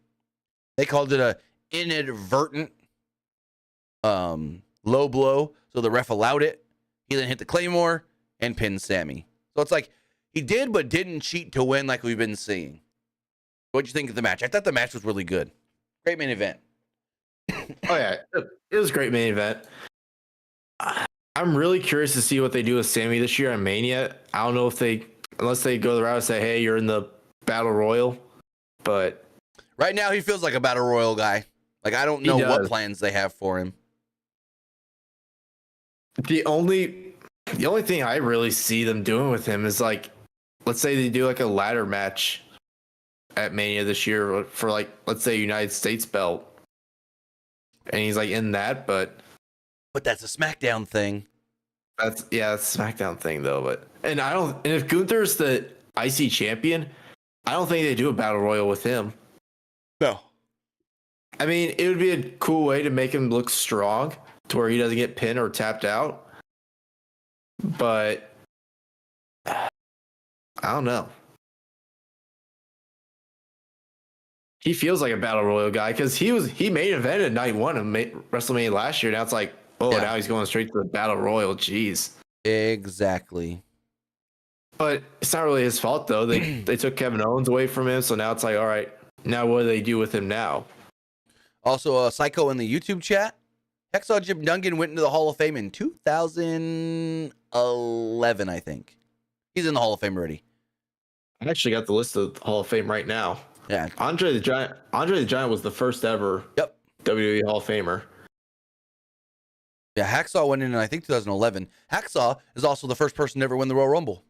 They called it a inadvertent low blow, so the ref allowed it. He then hit the Claymore and pinned Sami. So it's like he did but didn't cheat to win like we've been seeing. What'd you think of the match? I thought the match was really good. Great main event. Oh yeah, it was a great main event. I'm really curious to see what they do with Sami this year on Mania. I don't know if unless they go the route and say, hey, you're in the Battle Royal. But right now he feels like a Battle Royal guy. Like I don't know what plans they have for him. The only thing I really see them doing with him is like, let's say they do like a ladder match at Mania this year for like, let's say United States belt. And he's like in that, but that's a SmackDown thing. That's a SmackDown thing though. And if Gunther's the IC champion, I don't think they do a battle royal with him. No. I mean, it would be a cool way to make him look strong to where he doesn't get pinned or tapped out. But I don't know. He feels like a battle royal guy because he main evented night 1 of WrestleMania last year. Now it's like, now he's going straight to the battle royal. Jeez. Exactly. But it's not really his fault though. They took Kevin Owens away from him, so now it's like, all right, now what do they do with him now? Also, Psycho in the YouTube chat. Hacksaw Jim Duggan went into the Hall of Fame in 2011, I think. He's in the Hall of Fame already. I actually got the list of the Hall of Fame right now. Yeah. Andre the Giant was the first ever WWE Hall of Famer. Yeah, Hacksaw went in I think 2011. Hacksaw is also the first person to ever win the Royal Rumble.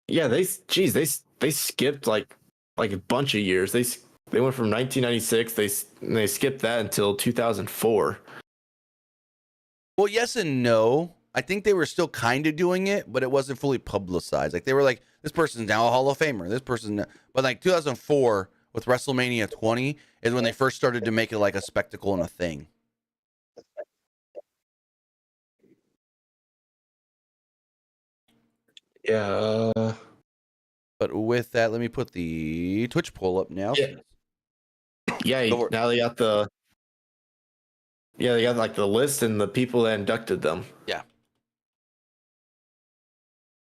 Yeah, they skipped like a bunch of years. They went from 1996. They skipped that until 2004. Well, yes and no. I think they were still kind of doing it, but it wasn't fully publicized. Like they were like, this person's now a Hall of Famer. This person, but like 2004 with WrestleMania 20 is when they first started to make it like a spectacle and a thing. Yeah. But with that, let me put the Twitch poll up now. Yeah. Now they got they got like the list and the people that inducted them. Yeah.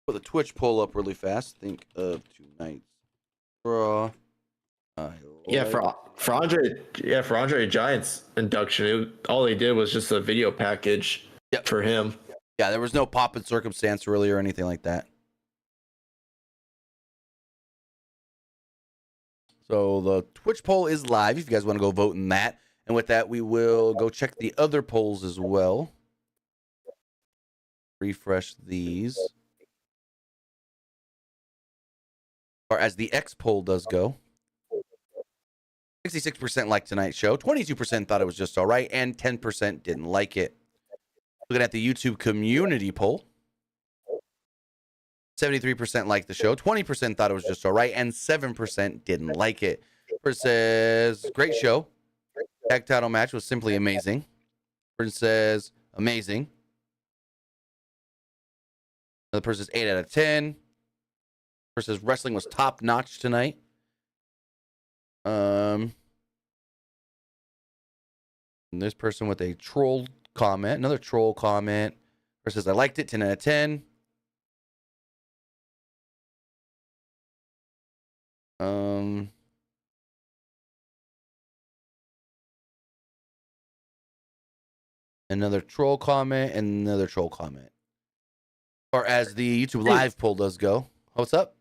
Put the Twitch poll up really fast. Think of tonight's draw. Yeah, for Andre Giant's induction, all they did was just a video package for him. Yeah, there was no pop and circumstance really or anything like that. So the Twitch poll is live if you guys want to go vote in that. And with that, we will go check the other polls as well. Refresh these. Or as the X poll does go. 66% liked tonight's show. 22% thought it was just all right. And 10% didn't like it. Looking at the YouTube community poll. 73% liked the show. 20% thought it was just all right. And 7% didn't like it. First says, great show. Tag title match was simply amazing. Person says, amazing. Another person says 8 out of 10. Person says wrestling was top notch tonight. And this person with a troll comment, another troll comment. Person says I liked it, 10 out of 10. Another troll comment and another troll comment. Or as the YouTube live poll does go. What's up?